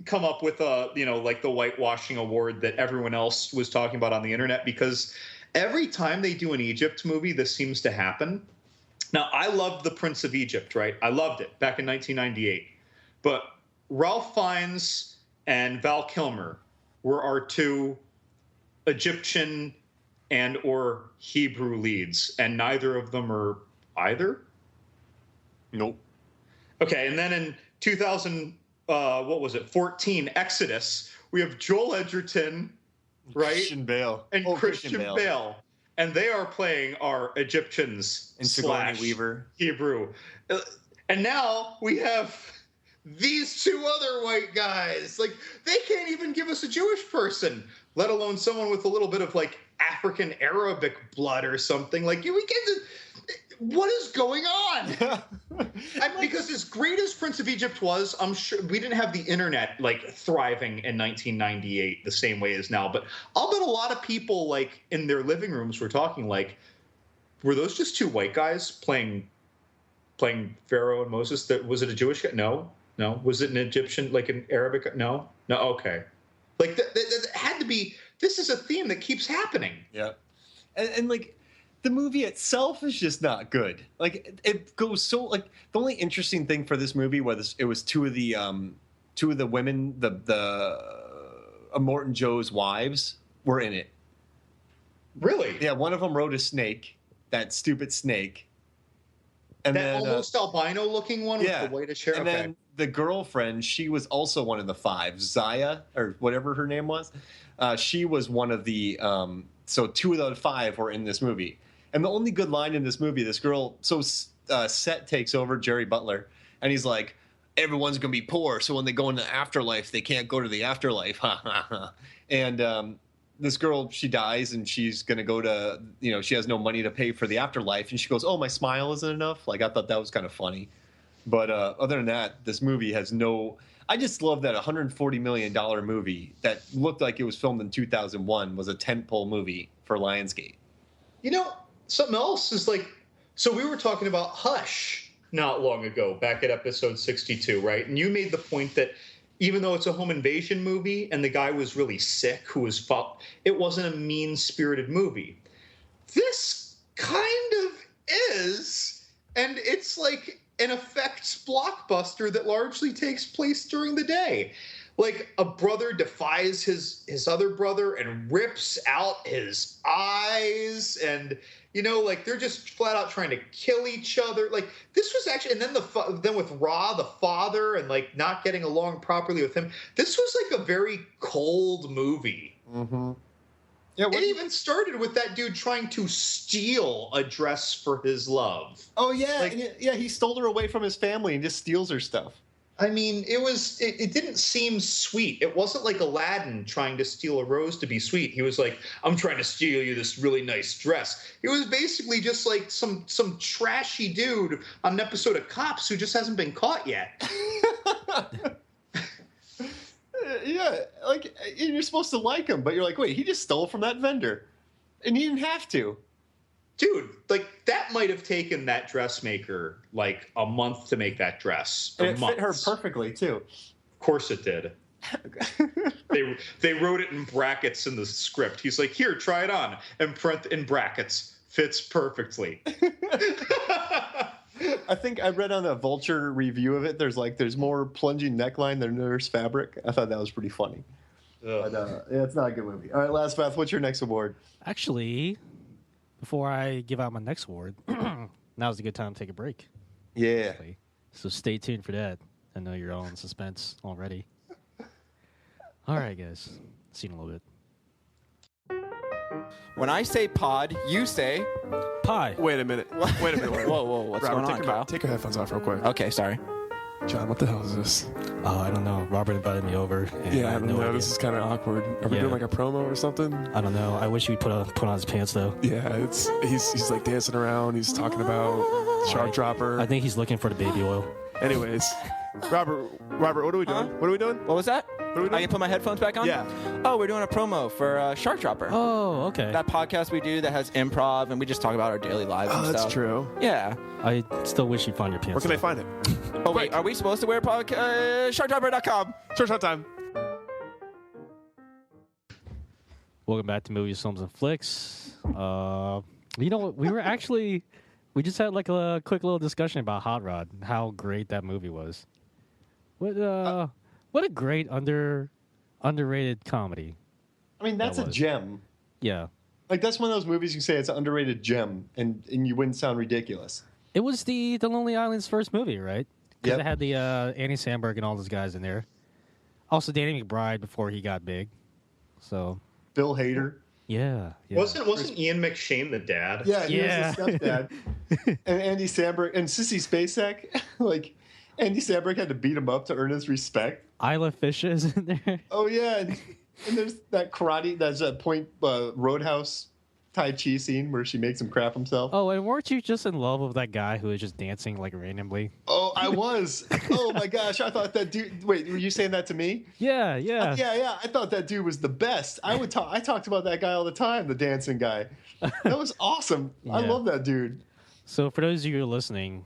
come up with like the whitewashing award that everyone else was talking about on the internet, because every time they do an Egypt movie, this seems to happen. Now, I loved The Prince of Egypt, right? I loved it back in 1998. But Ralph Fiennes and Val Kilmer were our two Egyptian and or Hebrew leads, and neither of them are either. Nope. Okay, and then in 14, Exodus, we have Joel Edgerton, right? Christian Bale. And Christian Bale. And they are playing our Egyptians and Sigourney Weaver. Hebrew. And now we have these two other white guys. Like, they can't even give us a Jewish person, let alone someone with a little bit of, like, African Arabic blood or something. Like, what is going on? Because as great as Prince of Egypt was, I'm sure we didn't have the internet, like, thriving in 1998 the same way as now. But I'll bet a lot of people, like, in their living rooms were talking, like, were those just two white guys playing Pharaoh and Moses? Was it a Jewish guy? No. Was it an Egyptian, like an Arabic? No. Okay. Like, that had to be. This is a theme that keeps happening. Yeah, and like, the movie itself is just not good. Like, it goes so, like, the only interesting thing for this movie was it was two of the women, the Morton Joe's wives were in it. Really? Yeah, one of them rode a snake, that stupid snake. And that then, almost albino looking one with the whitish hair. And then the girlfriend, she was also one of the five, Zaya, or whatever her name was. She was one of the, so two of the five were in this movie. And the only good line in this movie, this girl, so Set takes over, Jerry Butler, and he's like, everyone's going to be poor, so when they go into the afterlife, they can't go to the afterlife. And this girl, she dies, and she's going to go to, she has no money to pay for the afterlife. And she goes, oh, my smile isn't enough? Like, I thought that was kind of funny. But other than that, this movie has no... I just love that $140 million movie that looked like it was filmed in 2001 was a tentpole movie for Lionsgate. Something else is like... So we were talking about Hush not long ago, back at episode 62, right? And you made the point that even though it's a home invasion movie and the guy was really sick, it wasn't a mean-spirited movie. This kind of is, and it's like an effects blockbuster that largely takes place during the day. Like, a brother defies his other brother and rips out his eyes, and like, they're just flat out trying to kill each other. Like, this was actually, and then with Ra, the father, and like not getting along properly with him. This was like a very cold movie. Mm-hmm. Yeah, it even started with that dude trying to steal a dress for his love. Oh yeah, he stole her away from his family and just steals her stuff. I mean, it didn't seem sweet. It wasn't like Aladdin trying to steal a rose to be sweet. He was like, I'm trying to steal you this really nice dress. It was basically just like some trashy dude on an episode of Cops who just hasn't been caught yet. Yeah, like, you're supposed to like him, but you're like, wait, he just stole from that vendor. And he didn't have to. Dude, like, that might have taken that dressmaker like a month to make that dress. And it fit her perfectly, too. Of course it did. They wrote it in brackets in the script. He's like, here, try it on, and print in brackets. Fits perfectly. I think I read on a Vulture review of it. There's more plunging neckline than nurse fabric. I thought that was pretty funny. But yeah, it's not a good movie. All right, Last Bath, what's your next award? Actually, before I give out my next award, now's a good time to take a break. Yeah. So stay tuned for that. I know you're all in suspense already. All right, guys. See you in a little bit. When I say pod, you say pie. Wait a minute. Whoa, what's Robert, going on, Kyle? take your headphones off real quick. Okay, sorry. John, what the hell is this? Oh, I don't know. Robert invited me over. And Yeah, I had don't no know. idea. This is kind of awkward. Are we Yeah. doing like a promo or something? I don't know. I wish he'd put on his pants though. Yeah, he's like dancing around. He's talking about Shark Dropper. I think he's looking for the baby oil. Anyways, Robert, what are we doing? Huh? What are we doing? What was that? What are we doing? I can put my headphones back on? Yeah. Oh, we're doing a promo for Shark Dropper. Oh, okay. That podcast we do that has improv, and we just talk about our daily lives and Oh, that's stuff. true. Yeah. I still wish you'd find your pants. Where can I though. find it? Oh, wait, are we supposed to wear sharkdropper.com? Search on time. Welcome back to Movies, Films, and Flicks. You know what? We just had like a quick little discussion about Hot Rod and how great that movie was. What a great underrated comedy. I mean, that's That a was. gem. Yeah. Like, that's one of those movies you say it's an underrated gem, and you wouldn't sound ridiculous. It was the Lonely Island's first movie, right? Because Yep. it had the Andy Samberg and all those guys in there. Also, Danny McBride before he got big. So, Bill Hader. yeah. Wasn't Ian McShane the dad? Yeah, he Yeah. was his stepdad. And Andy Samberg and Sissy Spacek, like, Andy Samberg had to beat him up to earn his respect. Isla Fish is in there. Oh, yeah. And there's that there's that Point Roadhouse Tai Chi scene where she makes him crap himself. Oh, and weren't you just in love with that guy who was just dancing like randomly? Oh, I was. Oh, my gosh. I thought that dude. Wait, were you saying that to me? Yeah. Yeah. I thought that dude was the best. I talked about that guy all the time, the dancing guy. That was awesome. I Yeah. love that dude. So for those of you who are listening,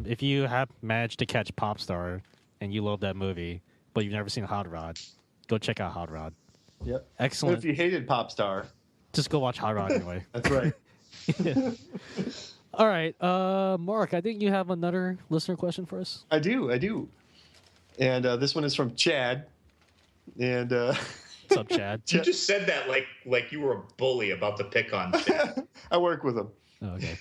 if you have managed to catch Popstar and you love that movie, but you've never seen Hot Rod, go check out Hot Rod. Yep. Excellent. But if you hated Popstar, Just go watch Hot Rod anyway. that's right. All right, Mark, I think you have another listener question for us. I do. And this one is from Chad. And What's up, Chad? You just said that like you were a bully about to pick on Chad. I work with him. Oh, okay.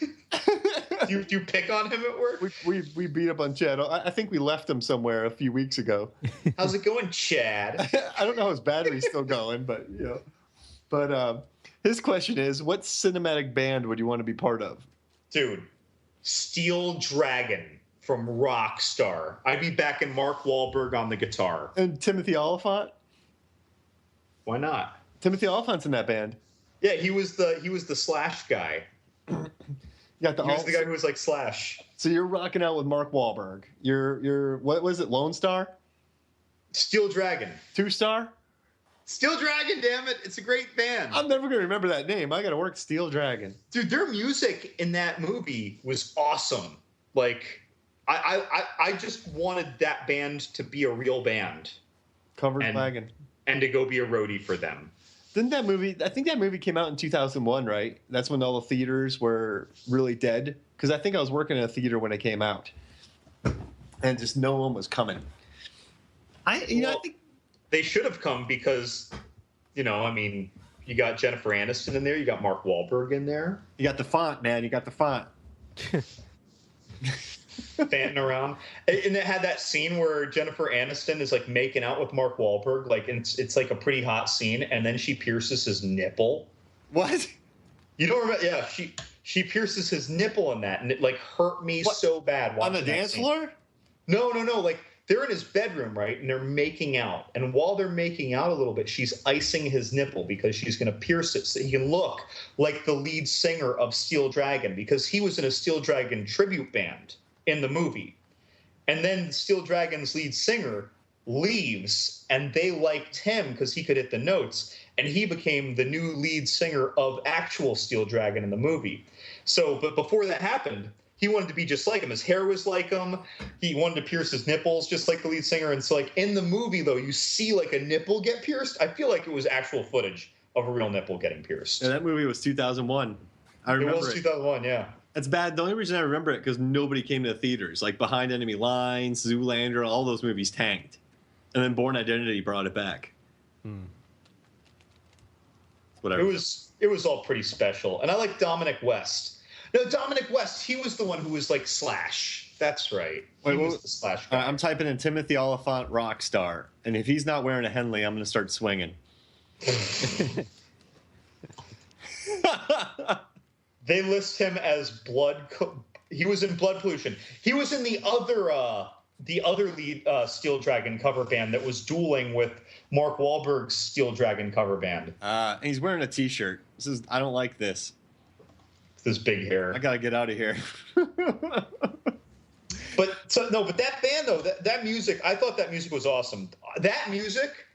Do you pick on him at work? We beat up on Chad. I think we left him somewhere a few weeks ago. How's it going, Chad? I don't know how his battery's still going, but you know. But his question is, what cinematic band would you want to be part of? Dude, Steel Dragon from Rockstar. I'd be backing Mark Wahlberg on the guitar. And Timothy Oliphant? Why not? Timothy Oliphant's in that band. Yeah, he was the Slash guy. You got the He was the guy who was like Slash. So you're rocking out with Mark Wahlberg. You're what was it? Lone Star? Steel Dragon. 2-star? Steel Dragon, damn it! It's a great band. I'm never gonna remember that name. I gotta work Steel Dragon. Dude, their music in that movie was awesome. Like, I just wanted that band to be a real band Covered And- wagon. and to go be a roadie for them. Didn't that movie? I think that movie came out in 2001, right? That's when all the theaters were really dead. Because I think I was working in a theater when it came out, and just no one was coming. I think They should have come because, I mean, you got Jennifer Aniston in there, you got Mark Wahlberg in there, you got the font, man. You got the font. fanting around. And it had that scene where Jennifer Aniston is like making out with Mark Wahlberg, like and it's like a pretty hot scene, and then she pierces his nipple. What? You don't remember? Yeah, she pierces his nipple in that, and it like hurt me so bad. On the watching that dance scene. floor? No. Like they're in his bedroom, right? And they're making out. And while they're making out a little bit, she's icing his nipple because she's going to pierce it so he can look like the lead singer of Steel Dragon, because he was in a Steel Dragon tribute band in the movie. And then Steel Dragon's lead singer leaves, and they liked him because he could hit the notes. And he became the new lead singer of actual Steel Dragon in the movie. So, but before that happened, he wanted to be just like him. His hair was like him. He wanted to pierce his nipples just like the lead singer. And so, like, in the movie, though, you see, like, a nipple get pierced. I feel like it was actual footage of a real nipple getting pierced. Yeah, that movie was 2001. I remember it. Was 2001, yeah. That's bad. The only reason I remember it because nobody came to the theaters. Like Behind Enemy Lines, Zoolander, all those movies tanked. And then Bourne Identity brought it back. Whatever. It was all pretty special. And I like Dominic West. No, Dominic West, he was the one who was like Slash. That's right. He was the Slash guy. I'm typing in Timothy Oliphant rock star. And if he's not wearing a Henley, I'm going to start swinging. They list him as he was in Blood Pollution. He was in the other lead Steel Dragon cover band that was dueling with Mark Wahlberg's Steel Dragon cover band. And he's wearing a T-shirt. I don't like this. This big hair. I gotta get out of here. But that band though, that music, I thought that music was awesome. That music,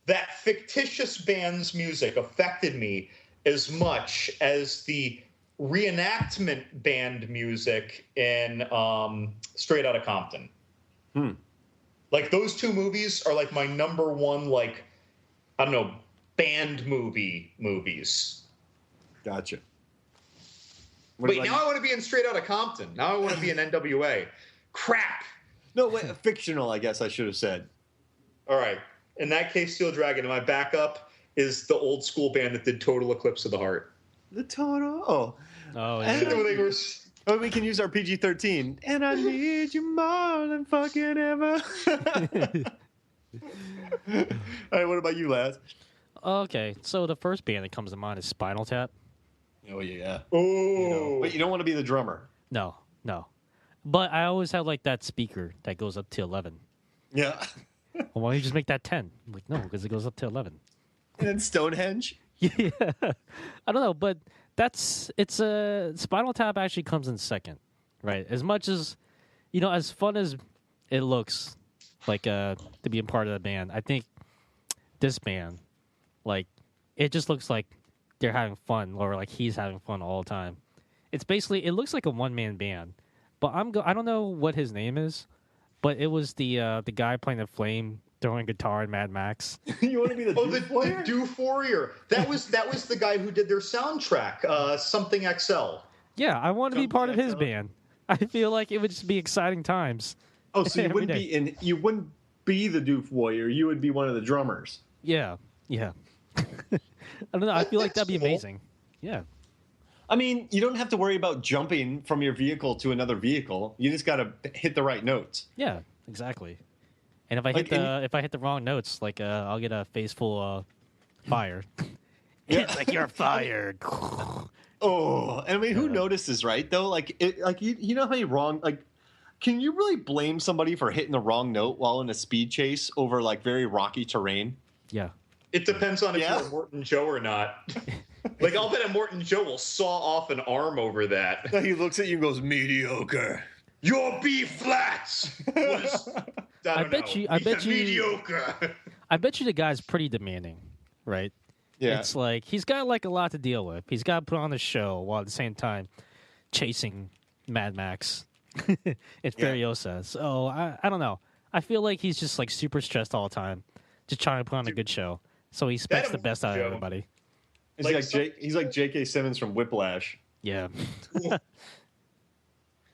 that fictitious band's music affected me as much as the reenactment band music in Straight Outta Compton. Like those two movies are like my number one, like, I don't know, band movies. Gotcha. Wait, now I want to be in Straight Outta Compton. Now I want to be in NWA. Crap. No, wait, fictional, I guess I should have said. All right. In that case, Steel Dragon. And my backup is the old school band that did Total Eclipse of the Heart. The Total. Oh, yeah. Oh, we can use our PG-13. And I need you more than fucking ever. All right, what about you, Laz? Okay, so the first band that comes to mind is Spinal Tap. Oh, yeah. Oh. But you don't want to be the drummer. No. But I always have, like, that speaker that goes up to 11. Yeah. Well, why don't you just make that 10? I'm like, no, because it goes up to 11. And then Stonehenge? Yeah. I don't know, but Spinal Tap actually comes in second, right? As much as, as fun as it looks, like, to be a part of the band, I think this band, like, it just looks like they're having fun, or like he's having fun all the time. It looks like a one-man band, but I don't know what his name is, but it was the guy playing the flame throwing guitar in Mad Max. You want to be the Doof Warrior? The Doof Warrior. That was the guy who did their soundtrack, Something XL. Yeah, I want to be part of his band. I feel like it would just be exciting times. Oh, so you wouldn't be the Doof Warrior. You would be one of the drummers. Yeah. I don't know. I feel like that'd be amazing. Yeah. I mean, you don't have to worry about jumping from your vehicle to another vehicle. You just got to hit the right notes. Yeah, exactly. And if I hit the wrong notes, like I'll get a face full of fire. It's like you're fired. Oh, I mean, who notices, right? Though, like, you know how you wrong. Like, can you really blame somebody for hitting the wrong note while in a speed chase over like very rocky terrain? Yeah. It depends on if you're Morton Joe or not. Like, I'll bet a Morton Joe will saw off an arm over that. He looks at you and goes, mediocre. Your B flats was. I bet you mediocre. I bet you the guy's pretty demanding, right? Yeah. It's like he's got like a lot to deal with. He's got to put on the show while at the same time chasing Mad Max and Furiosa. So I don't know. I feel like he's just like super stressed all the time, just trying to put on a good show. So he expects the best out of everybody. He's like J.K. Simmons from Whiplash. Yeah.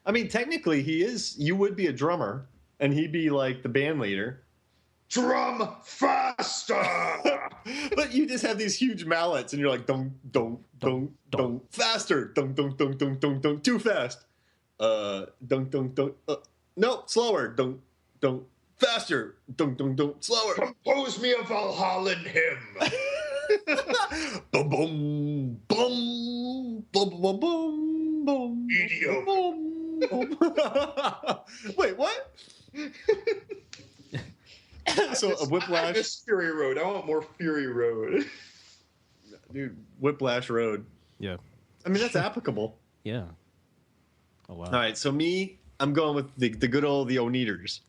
I mean, technically, he is. You would be a drummer, and he'd be like the band leader. Drum faster! But you just have these huge mallets, and you're like, dum, dum, dum, dum, faster, dum, dum, dum, dum, dum, dum, too fast. Dum, dum, dum, no, slower, dum, dum, faster, dum, dum, dum, slower. Compose me a Valhallan hymn. Boom, boom, boom, boom, boom, boom, boom. Mediocre. Boom, boom. Wait, what? So a Whiplash. I miss Fury Road. I want more Fury Road. Dude, Whiplash Road. Yeah. I mean, that's applicable. Yeah. Oh, wow. All right, so I'm going with the good old the Oneaters.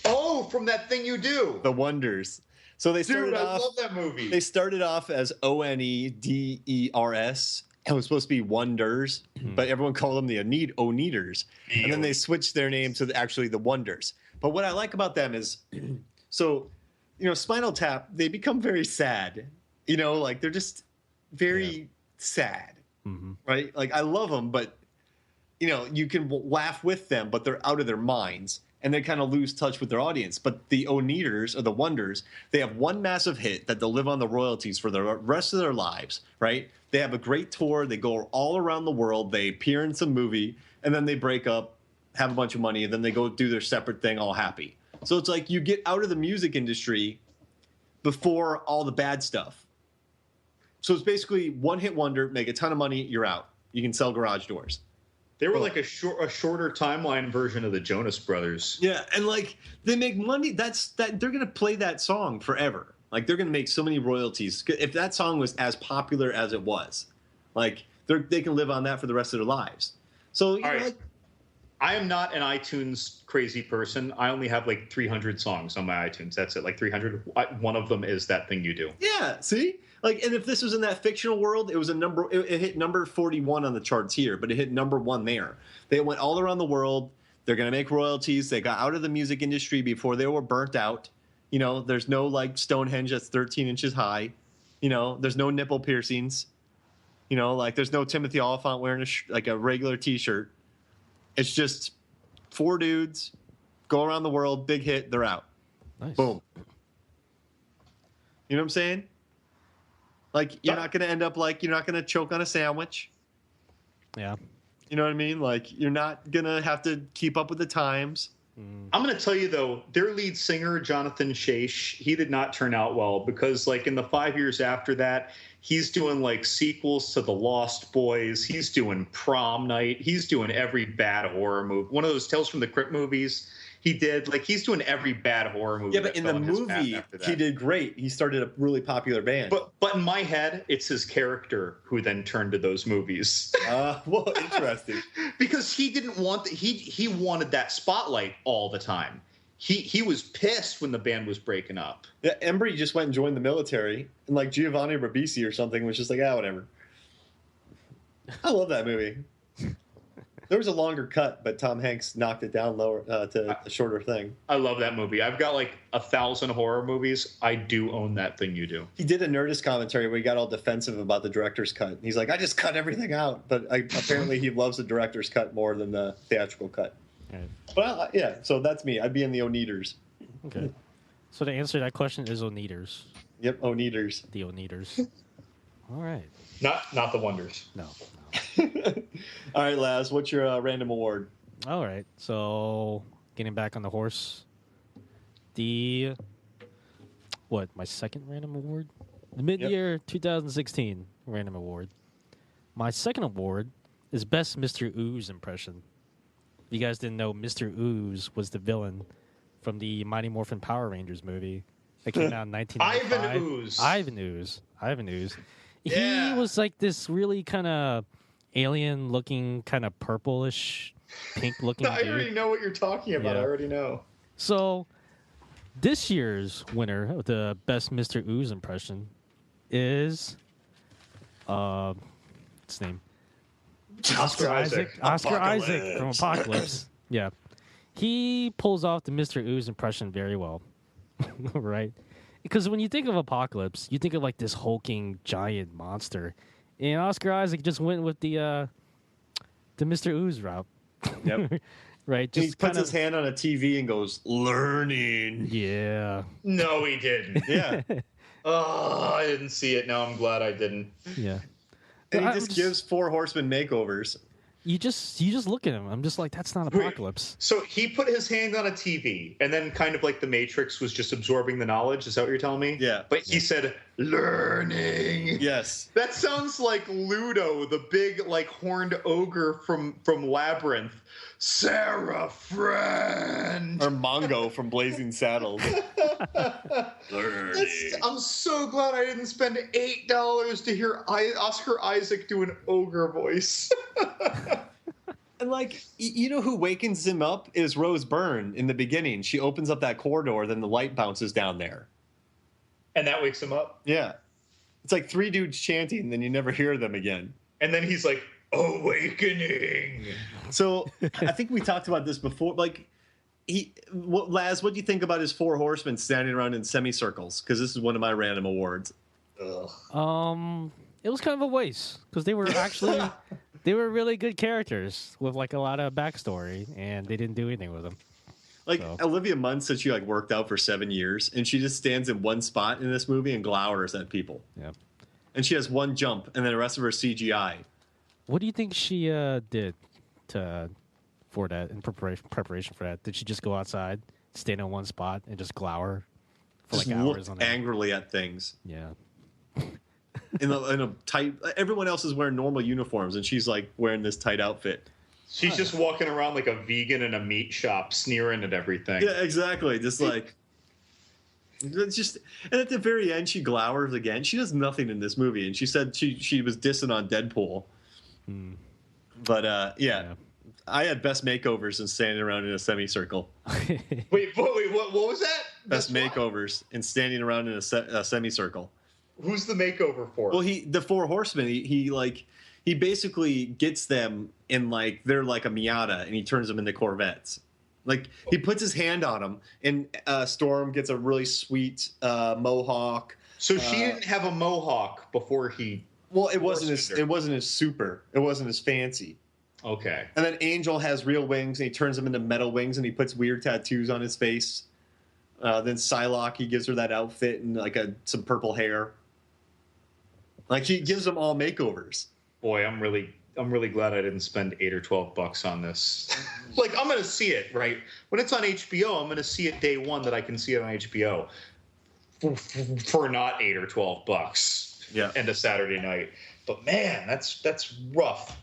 Oh, from That Thing You Do. The Wonders. So they started Dude, I off. love that movie. They started off as Oneders, It was supposed to be Wonders, but everyone called them the Oneaters. And then they switched their name to actually the Wonders. But what I like about them is, so, Spinal Tap, they become very sad. Like they're just very sad, right? Like I love them, but, you can laugh with them, but they're out of their minds. And they kind of lose touch with their audience. But the Oneaters, or the Wonders, they have one massive hit that they'll live on the royalties for the rest of their lives, right? They have a great tour. They go all around the world. They appear in some movie, and then they break up, have a bunch of money, and then they go do their separate thing all happy. So it's like you get out of the music industry before all the bad stuff. So it's basically one-hit wonder, make a ton of money, you're out. You can sell garage doors. They were like a shorter timeline version of the Jonas Brothers. Yeah, and like they make money. They're gonna play that song forever. Like they're gonna make so many royalties if that song was as popular as it was. Like they can live on that for the rest of their lives. So I am not an iTunes crazy person. I only have like 300 songs on my iTunes. That's it, like 300. One of them is That Thing You Do. Yeah, see? Like, and if this was in that fictional world, it was it hit number 41 on the charts here, but it hit number 1 there. They went all around the world. They're going to make royalties. They got out of the music industry before they were burnt out. There's no like Stonehenge that's 13 inches high. There's no nipple piercings. Like there's no Timothy Oliphant wearing like a regular T-shirt. It's just 4 dudes go around the world, big hit, they're out. Nice. Boom. You know what I'm saying? Like you're not going to end up like you're not going to choke on a sandwich. Yeah. You know what I mean? Like you're not going to have to keep up with the times. I'm going to tell you, though, their lead singer, Jonathan Chaish, he did not turn out well because, like, in the 5 years after that, he's doing, like, sequels to The Lost Boys. He's doing Prom Night. He's doing every bad horror movie. One of those Tales from the Crypt movies he did. Like, he's doing every bad horror movie. Yeah, but in the movie, he did great. He started a really popular band. But in my head, it's his character who then turned to those movies. Well, interesting. Because he didn't want he wanted that spotlight all the time. He was pissed when the band was breaking up. Yeah, Embry just went and joined the military, and like Giovanni Ribisi or something was just like, whatever. I love that movie. There was a longer cut, but Tom Hanks knocked it down lower to a shorter thing. I love that movie. I've got like 1,000 horror movies. I do own That Thing You Do. He did a Nerdist commentary where he got all defensive about the director's cut. He's like, I just cut everything out. But apparently he loves the director's cut more than the theatrical cut. Right. But yeah, so that's me. I'd be in the Oneaters. Okay. So the answer to that question is Oneaters. Yep, Oneaters. The Oneaters. All right. Not the Wonders. No. All right, Laz, what's your random award? All right. So getting back on the horse. My second random award? The Midyear 2016 random award. My second award is Best Mr. Ooze impression. If you guys didn't know, Mr. Ooze was the villain from the Mighty Morphin Power Rangers movie that came out in 1995. Ivan Ooze. Yeah. He was like this really kind of alien-looking, kind of purplish, pink-looking I already know what you're talking about. Yeah. I already know. So this year's winner of the Best Mr. Ooze impression is what's his name? Oscar Isaac. Oscar Isaac from Apocalypse. Yeah. He pulls off the Mr. Ooze impression very well. Right? Because when you think of Apocalypse, you think of like this hulking giant monster. And Oscar Isaac just went with the Mr. Ooze route. Yep. Right? He Just puts his hand on a TV and goes, learning. Yeah. No, he didn't. Yeah. Oh, I didn't see it. No, I'm glad I didn't. Yeah. And he just gives 4 horsemen makeovers. You just look at him. I'm just like, that's not Apocalypse. So he put his hand on a TV, and then kind of like the Matrix was just absorbing the knowledge. Is that what you're telling me? Yeah. But he said, learning. Yes. That sounds like Ludo, the big like horned ogre from Labyrinth. Sarah friend. Or Mongo from Blazing Saddles. I'm so glad I didn't spend $8 to hear Oscar Isaac do an ogre voice. And like, you know who wakens him up is Rose Byrne in the beginning. She opens up that corridor, then the light bounces down there. And that wakes him up? Yeah. It's like 3 dudes chanting, then you never hear them again. And then he's like, awakening. So I think we talked about this before. Like, Laz, what do you think about his four horsemen standing around in semicircles? Because this is one of my random awards. Ugh. It was kind of a waste because they were actually they were really good characters with like a lot of backstory, and they didn't do anything with them. Like So. Olivia Munn said, she like worked out for 7 years, and she just stands in one spot in this movie and glowers at people. Yeah. And she has one jump, and then the rest of her CGI. What do you think she did for that in preparation for that? Did she just go outside, stand in one spot, and just glower for Just like hours looked on end? angrily at things. Yeah. In a tight. Everyone else is wearing normal uniforms, and she's like wearing this tight outfit. She's just walking around like a vegan in a meat shop, sneering at everything. Yeah, exactly. Just like. It's just, and at the very end, she glowers again. She does nothing in this movie, and she said she was dissing on Deadpool. But yeah, I had best makeovers and standing around in a semicircle. Wait, what was that? Best That's what? makeovers and standing around in a semicircle. Who's the makeover for? Well, the Four Horsemen, he basically gets them in like they're like a Miata, and he turns them into Corvettes. Like he puts his hand on them, and Storm gets a really sweet mohawk. So she didn't have a mohawk before he. Well, it wasn't as super. It wasn't as fancy. Okay. And then Angel has real wings, and he turns them into metal wings, and he puts weird tattoos on his face. Then Psylocke, he gives her that outfit and like some purple hair. Like he gives them all makeovers. Boy, I'm really glad I didn't spend $8 or $12 on this. Like I'm gonna see it right when it's on HBO. I'm gonna see it day one that I can see it on HBO for not $8 or $12. Yeah. And a Saturday night. But man, that's rough.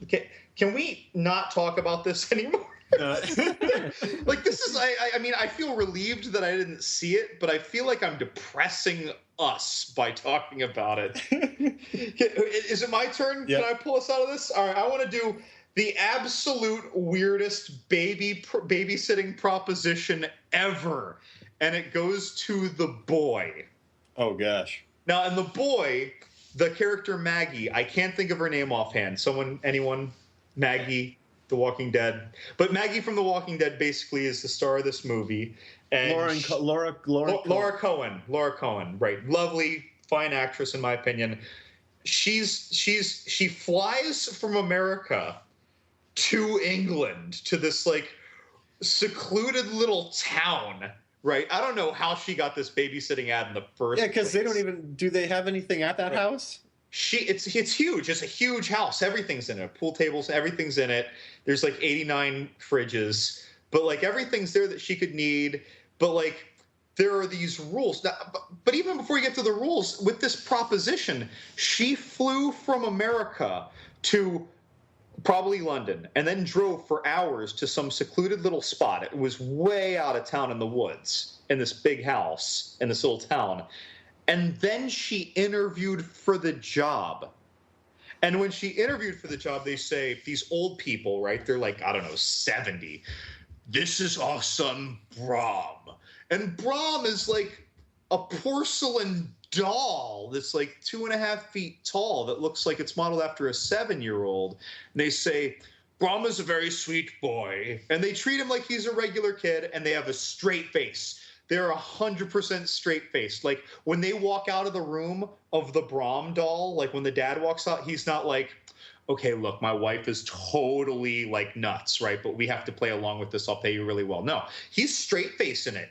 Can we not talk about this anymore? Like this is I mean I feel relieved that I didn't see it, but I feel like I'm depressing us by talking about it. Is it my turn? Yep. Can I pull us out of this? All right, I want to do the absolute weirdest babysitting proposition ever, and it goes to the boy. Oh gosh. Now, in the boy, the character Maggie, I can't think of her name offhand. Anyone? Maggie, The Walking Dead. But Maggie from The Walking Dead basically is the star of this movie. And Laura Cohen. Laura Cohen, right. Lovely, fine actress, in my opinion. She flies from America to England, to this, like, secluded little town. Right, I don't know how she got this babysitting ad in the first. Yeah, because place. they don't even. Do they have anything at that house? It's huge. It's a huge house. Everything's in it. Pool tables, everything's in it. There's like 89 fridges, but like everything's there that she could need. But like there are these rules. Now, but even before you get to the rules, with this proposition, she flew from America to probably London, and then drove for hours to some secluded little spot. It was way out of town in the woods, in this big house, in this little town. And then she interviewed for the job. And when she interviewed for the job, they say, these old people, right? They're like, I don't know, 70. This is our son, Brom. And Brom is like a porcelain doll that's like 2.5 feet tall that looks like it's modeled after a 7-year-old. And they say, Brom is a very sweet boy. And they treat him like he's a regular kid, and they have a straight face. They're 100% straight faced. Like when they walk out of the room of the Brom doll, like when the dad walks out, he's not like, okay, look, my wife is totally like nuts, right? But we have to play along with this. I'll pay you really well. No, he's straight facing it.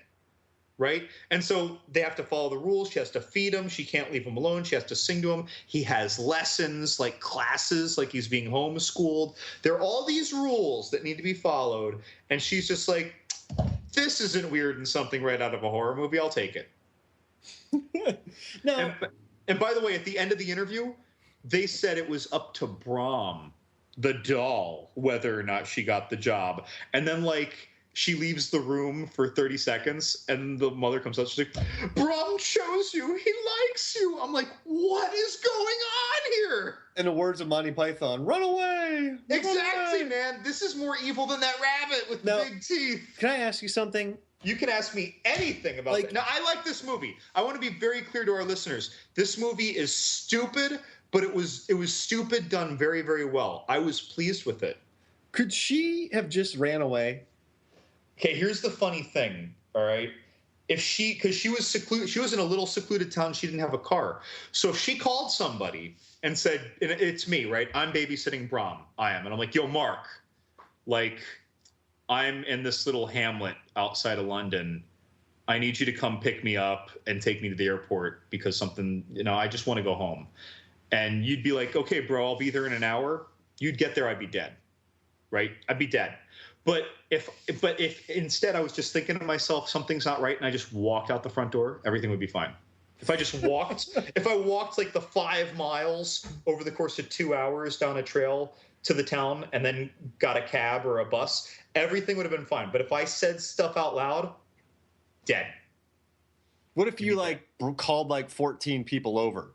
Right? And so they have to follow the rules. She has to feed him. She can't leave him alone. She has to sing to him. He has lessons, like classes, like he's being homeschooled. There are all these rules that need to be followed. And she's just like, this isn't weird and something right out of a horror movie. I'll take it. No. And by the way, at the end of the interview, they said it was up to Brom, the doll, whether or not she got the job. And then, like, she leaves the room for 30 seconds, and the mother comes out. She's like, Brom chose you. He likes you. I'm like, what is going on here? In the words of Monty Python, run away. Exactly, away. man. This is more evil than that rabbit with the big teeth. Can I ask you something? You can ask me anything about it. Now, I like this movie. I want to be very clear to our listeners. This movie is stupid, but it was stupid done very, very well. I was pleased with it. Could she have just ran away? Okay, here's the funny thing, all right? Because she was secluded, she was in a little secluded town. She didn't have a car. So if she called somebody and said, and it's me, right? I'm babysitting Brom. I am. And I'm like, yo, Mark, like, I'm in this little hamlet outside of London. I need you to come pick me up and take me to the airport because something, I just want to go home. And you'd be like, okay, bro, I'll be there in an hour. You'd get there, I'd be dead, right? I'd be dead. But if instead I was just thinking to myself, something's not right, and I just walked out the front door, everything would be fine. If I just walked, if I walked like the 5 miles over the course of 2 hours down a trail to the town and then got a cab or a bus, everything would have been fine. But if I said stuff out loud, dead. What if you called 14 people over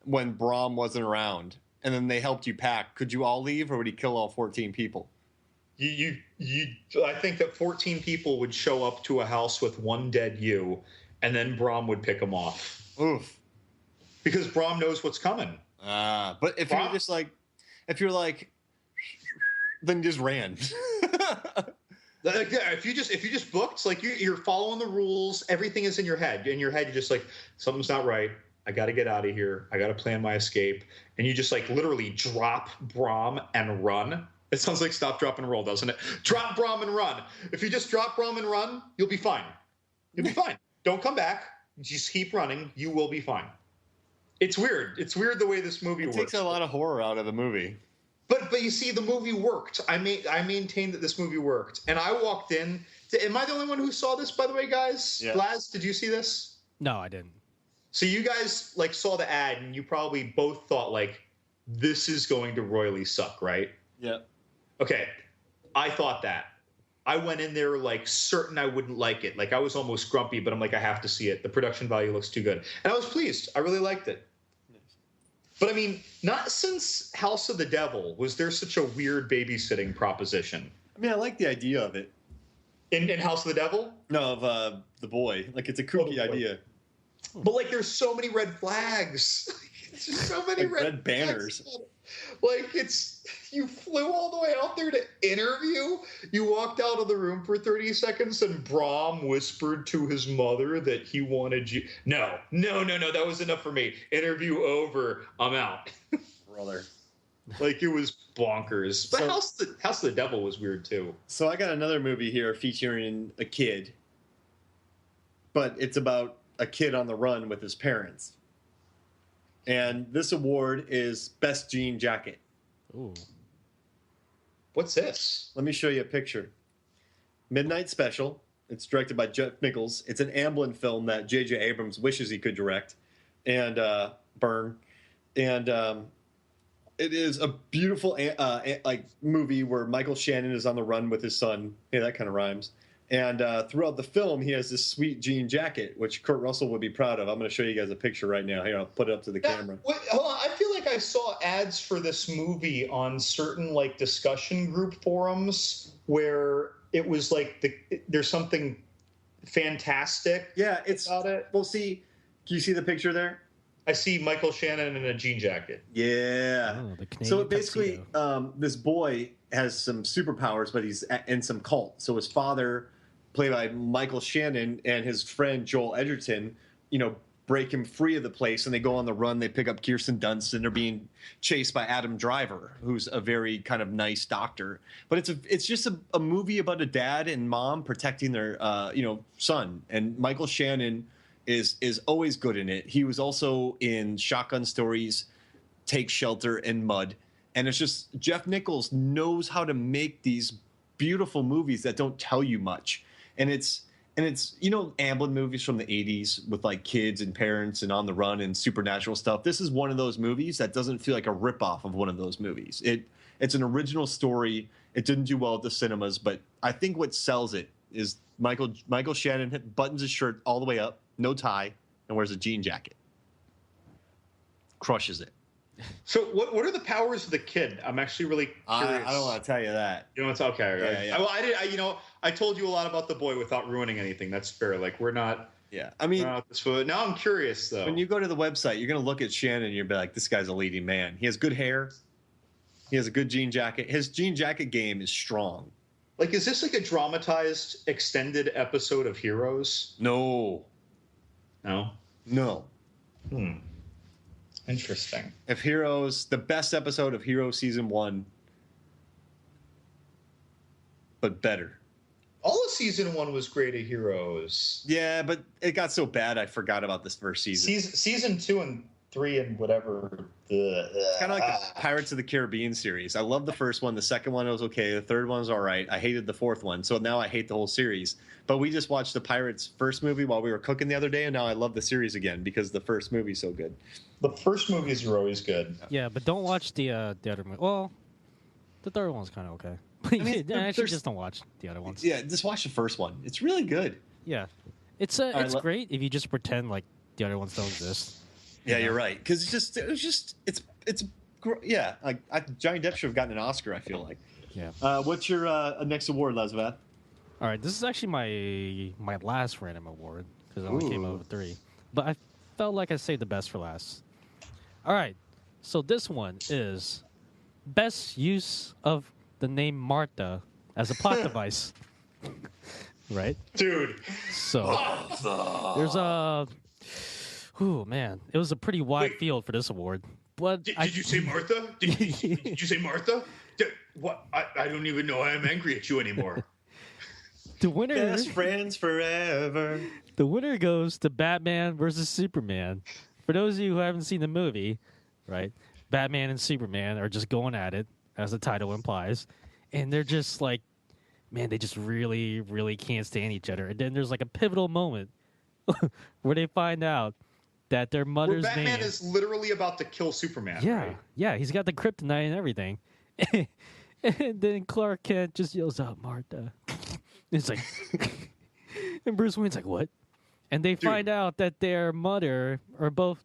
when Brom wasn't around, and then they helped you pack? Could you all leave, or would he kill all 14 people? I think that 14 people would show up to a house with one dead you, and then Brom would pick them off. Oof. Because Brom knows what's coming. But if you're just then just ran. If you just booked, you're following the rules, everything is in your head. In your head, you're just like, something's not right. I got to get out of here. I got to plan my escape. And you just literally drop Brom and run. It sounds like Stop, Drop, and Roll, doesn't it? Drop Brom and run. If you just drop Brom and run, you'll be fine. You'll be fine. Don't come back. Just keep running. You will be fine. It's weird. It's weird the way this movie works. It takes a lot of horror out of the movie. But you see, the movie worked. I maintain that this movie worked. And I walked in. Am I the only one who saw this, by the way, guys? Yeah. Laz, did you see this? No, I didn't. So you guys saw the ad, and you probably both thought this is going to royally suck, right? Yeah. Okay, I thought that. I went in there certain I wouldn't like it. I was almost grumpy, but I'm I have to see it. The production value looks too good. And I was pleased. I really liked it. Nice. But I mean, not since House of the Devil was there such a weird babysitting proposition. I mean, I like the idea of it. In House of the Devil? No, of the boy. It's a kooky idea. But there's so many red flags. It's just so many red banners. You flew all the way out there to interview. You walked out of the room for 30 seconds, and Brom whispered to his mother that he wanted you. No. That was enough for me. Interview over. I'm out. Brother. It was bonkers. But House of the Devil was weird too. So I got another movie here featuring a kid, but it's about a kid on the run with his parents. And this award is Best Jean Jacket. Ooh. What's this? Let me show you a picture. Midnight Special. It's directed by Jeff Nichols. It's an Amblin film that J.J. Abrams wishes he could direct and burn. And it is a beautiful movie where Michael Shannon is on the run with his son. Hey, that kind of rhymes. And throughout the film, he has this sweet jean jacket, which Kurt Russell would be proud of. I'm going to show you guys a picture right now. Here, I'll put it up to the camera. Hold on. I feel like I saw ads for this movie on certain discussion group forums where it was there's something fantastic. Yeah, about it. Well, see, can you see the picture there? I see Michael Shannon in a jean jacket. Yeah. Oh, the Canadian so basically, this boy has some superpowers, but he's in some cult. So his father, played by Michael Shannon, and his friend Joel Edgerton, break him free of the place, and they go on the run. They pick up Kirsten Dunst, and they're being chased by Adam Driver, who's a very kind of nice doctor. But it's just a movie about a dad and mom protecting their son. And Michael Shannon is always good in it. He was also in Shotgun Stories, Take Shelter, and Mud. And it's just Jeff Nichols knows how to make these beautiful movies that don't tell you much. And it's Amblin movies from the 80s with kids and parents and on the run and supernatural stuff. This is one of those movies that doesn't feel like a ripoff of one of those movies. It's an original story. It didn't do well at the cinemas, but I think what sells it is Michael Shannon buttons his shirt all the way up, no tie, and wears a jean jacket. Crushes it. So what are the powers of the kid? I'm actually really curious. I don't want to tell you that. You know, it's okay. Right? Yeah. Well, I told you a lot about the boy without ruining anything. That's fair. Like we're not. Yeah, I mean, now I'm curious though. when you go to the website, you're going to look at Shannon and you'll be like, this guy's a leading man. He has good hair. He has a good jean jacket. His jean jacket game is strong. Like, is this like a dramatized extended episode of Heroes? No. Interesting. If Heroes, the best episode of Heroes season 1, but better. All of season 1 was great at Heroes. Yeah, but it got so bad I forgot about this first season. Season 2 and 3 and whatever. Kind of like the Pirates of the Caribbean series. I love the first one. The second one was okay. The third one was all right. I hated the fourth one. So now I hate the whole series. But we just watched the Pirates first movie while we were cooking the other day, and now I love the series again because the first movie's so good. The first movies are always good. Yeah, but don't watch the other movie. Well, the third one's kind of okay. Actually, just don't watch the other ones. Yeah, just watch the first one. It's really good. Yeah, it's great if you just pretend like the other ones don't exist. Yeah, you're right. Because yeah. Like Johnny Depp should have gotten an Oscar. I feel like. Yeah. What's your next award, Lesvath? All right, this is actually my last random award because I only came up with 3, but I felt like I saved the best for last. All right, so this one is best use of the name Martha as a plot device. Right, dude. So there's a. Oh man, it was a pretty wide field for this award. But did you say Martha? Did you say Martha? What? I don't even know I'm angry at you anymore. The winner, best friends forever. The winner goes to Batman versus Superman. For those of you who haven't seen the movie, right? Batman and Superman are just going at it, as the title implies, and they're just like, man, they just really, really can't stand each other. And then there's like a pivotal moment where they find out that their mother's where Batman name is literally about to kill Superman. Right? Yeah, he's got the kryptonite and everything. And then Clark Kent just yells out, Martha. It's like, and Bruce Wayne's like, what? And they find out that their mothers are both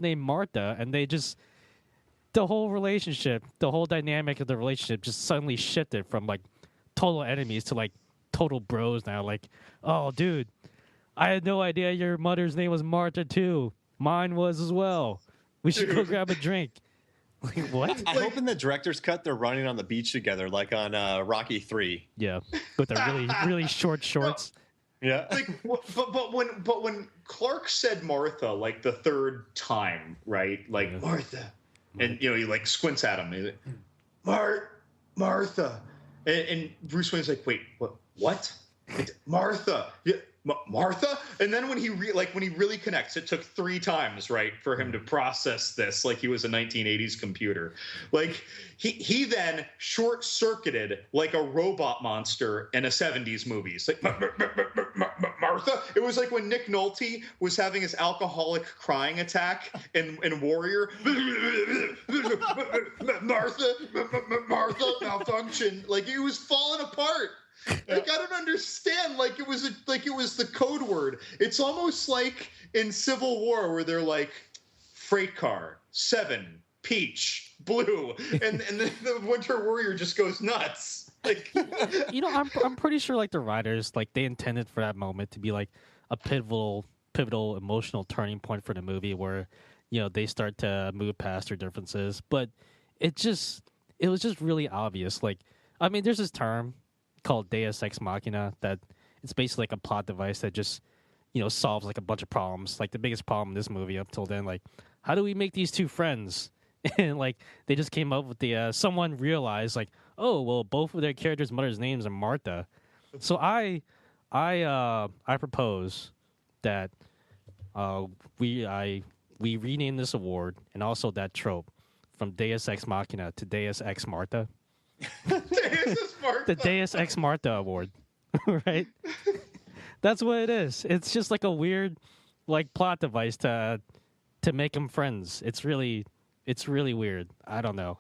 named Martha, and they just, the whole relationship, the whole dynamic of the relationship just suddenly shifted from like total enemies to like total bros now. Like, oh, dude, I had no idea your mother's name was Martha too. Mine was as well. We should go grab a drink. Like, what? I hope in the director's cut they're running on the beach together, like on Rocky 3. Yeah, with the really, really short shorts. No. Yeah. Like, but when Clark said Martha like the third time, right? Like Martha, and you know he like squints at him. He's like, Martha, and Bruce Wayne's like, wait, what? It's Martha. Yeah. Martha, and then when he really connects, it took 3 times, right, for him to process this like he was a 1980s computer. Like he then short-circuited like a robot monster in a 70s movie. It's like Martha. It was like when Nick Nolte was having his alcoholic crying attack in Warrior. Martha malfunction. Like it was falling apart. Like I don't understand. Like it was the code word. It's almost like in Civil War where they're like freight car 7 peach blue, and then the Winter Warrior just goes nuts. Like you know, I'm pretty sure like the writers like they intended for that moment to be like a pivotal emotional turning point for the movie where you know they start to move past their differences. But it was just really obvious. Like I mean, there's this term called Deus Ex Machina that it's basically like a plot device that just, you know, solves like a bunch of problems. Like the biggest problem in this movie up till then, like, how do we make these 2 friends? And like they just came up with the someone realized like, oh well, both of their characters' mother's names are Martha. So I propose that we rename this award and also that trope from Deus Ex Machina to Deus Ex Martha. The Deus Ex Martha Award, right? That's what it is. It's just like a weird, like plot device to make them friends. It's really weird. I don't know.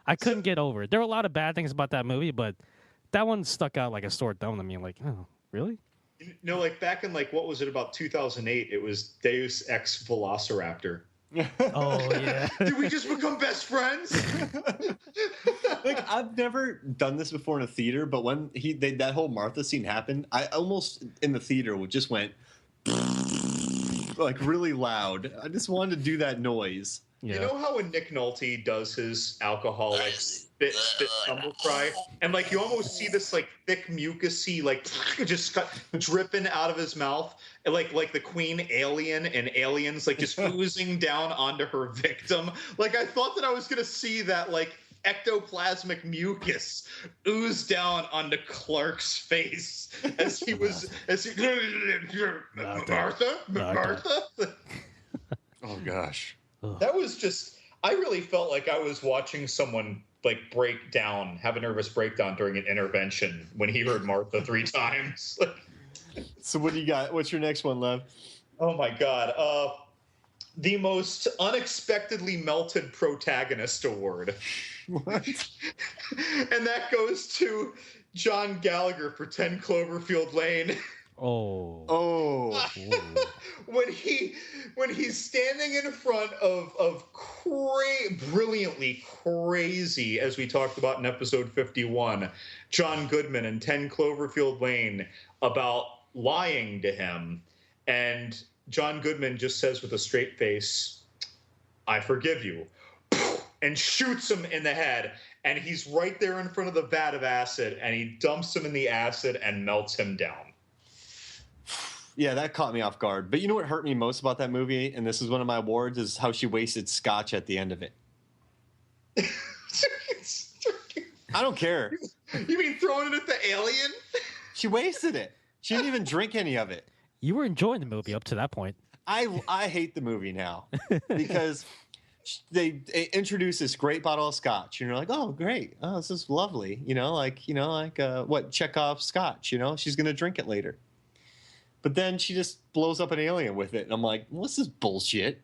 I couldn't get over it. There were a lot of bad things about that movie, but that one stuck out like a sore thumb to me. Like, oh, really? You know, like back in like what was it about 2008? It was Deus Ex Velociraptor. Oh yeah. Did we just become best friends? Like, I've never done this before in a theater, but when that whole Martha scene happened, I almost in the theater just went like really loud. I just wanted to do that noise. Yeah. You know how when Nick Nolte does his alcohol like spit stumble cry, and like you almost see this like thick mucusy like just dripping out of his mouth, and like the Queen alien and Aliens like just oozing down onto her victim. Like I thought that I was gonna see that like ectoplasmic mucus ooze down onto Clark's face as he Martha. Oh gosh. That was just, I really felt like I was watching someone like break down, have a nervous breakdown during an intervention when he heard Martha 3 times. So what do you got? What's your next one, Lev? Oh my God. The most unexpectedly melted protagonist award. What? And that goes to John Gallagher for 10 Cloverfield Lane. Oh. when he's standing in front of brilliantly crazy, as we talked about in episode 51, John Goodman and 10 Cloverfield Lane about lying to him, and John Goodman just says with a straight face, "I forgive you," and shoots him in the head, and he's right there in front of the vat of acid, and he dumps him in the acid and melts him down. Yeah, that caught me off guard. But you know what hurt me most about that movie, and this is one of my awards, is how she wasted scotch at the end of it. I don't care. You mean throwing it at the alien? She wasted it. She didn't even drink any of it. You were enjoying the movie up to that point. I hate the movie now because they introduce this great bottle of scotch, and you're like, oh, great. Oh, this is lovely. What, Chekhov's scotch, she's going to drink it later. But then she just blows up an alien with it. And I'm like, what's this bullshit?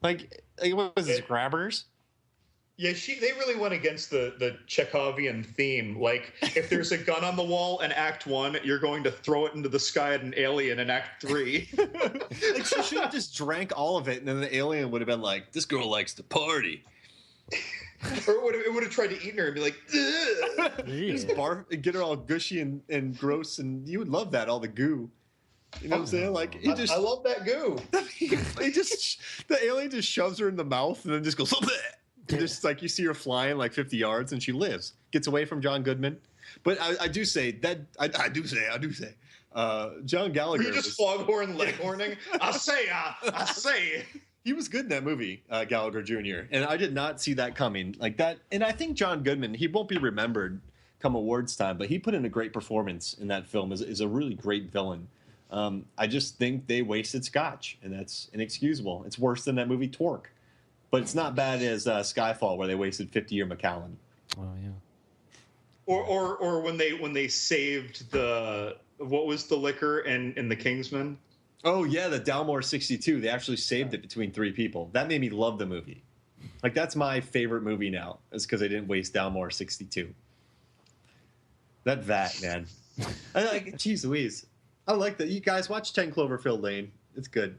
Like what was this, grabbers? Yeah, they really went against the Chekhovian theme. Like, if there's a gun on the wall in Act 1, you're going to throw it into the sky at an alien in Act 3. Like, she should have just drank all of it, and then the alien would have been like, this girl likes to party. Or it would have tried to eat her and be like, ugh. Just barf, get her all gushy and gross, and you would love that, all the goo. You know what I'm saying? Like, I love that goo. The alien just shoves her in the mouth and then just goes, and just like you see her flying like 50 yards and she lives, gets away from John Goodman. But I do say John Gallagher. You just foghorn leghorning. I say. He was good in that movie, Gallagher Jr., and I did not see that coming like that. And I think John Goodman, he won't be remembered come awards time, but he put in a great performance in that film. Is a really great villain. I just think they wasted scotch, and that's inexcusable. It's worse than that movie Torque, but it's not bad as Skyfall, where they wasted 50-year Macallan. Oh yeah. Or when they saved what was the liquor in the Kingsman? Oh yeah, the Dalmore 62. They actually saved it between 3 people. That made me love the movie. Like, that's my favorite movie now, is because they didn't waste Dalmore 62. That vat, man. I like. Jeez Louise. I like that. You guys watch 10 Cloverfield Lane. It's good.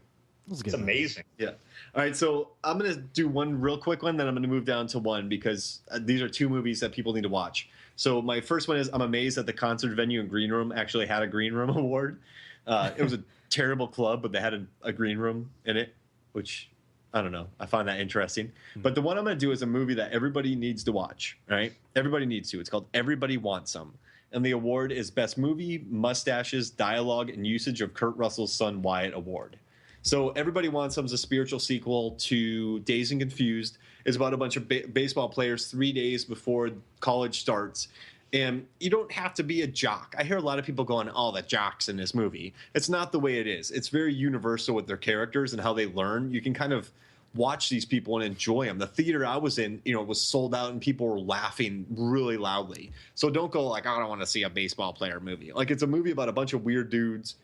It's amazing. Yeah. All right, so I'm going to do one real quick one, then I'm going to move down to one, because these are 2 movies that people need to watch. So my first one is, I'm amazed that the concert venue and green room actually had a green room award. It was a terrible club, but they had a green room in it, which, I don't know. I find that interesting. But the one I'm going to do is a movie that everybody needs to watch, right? Everybody needs to. It's called Everybody Wants Some. And the award is Best Movie, Mustaches, Dialogue, and Usage of Kurt Russell's Son Wyatt Award. So Everybody Wants Some is a spiritual sequel to Dazed and Confused. It's about a bunch of baseball players 3 days before college starts. And you don't have to be a jock. I hear a lot of people going, oh, the jocks in this movie. It's not the way it is. It's very universal with their characters and how they learn. You can kind of watch these people and enjoy them. The theater I was in, was sold out and people were laughing really loudly. So don't go like, I don't want to see a baseball player movie. Like, it's a movie about a bunch of weird dudes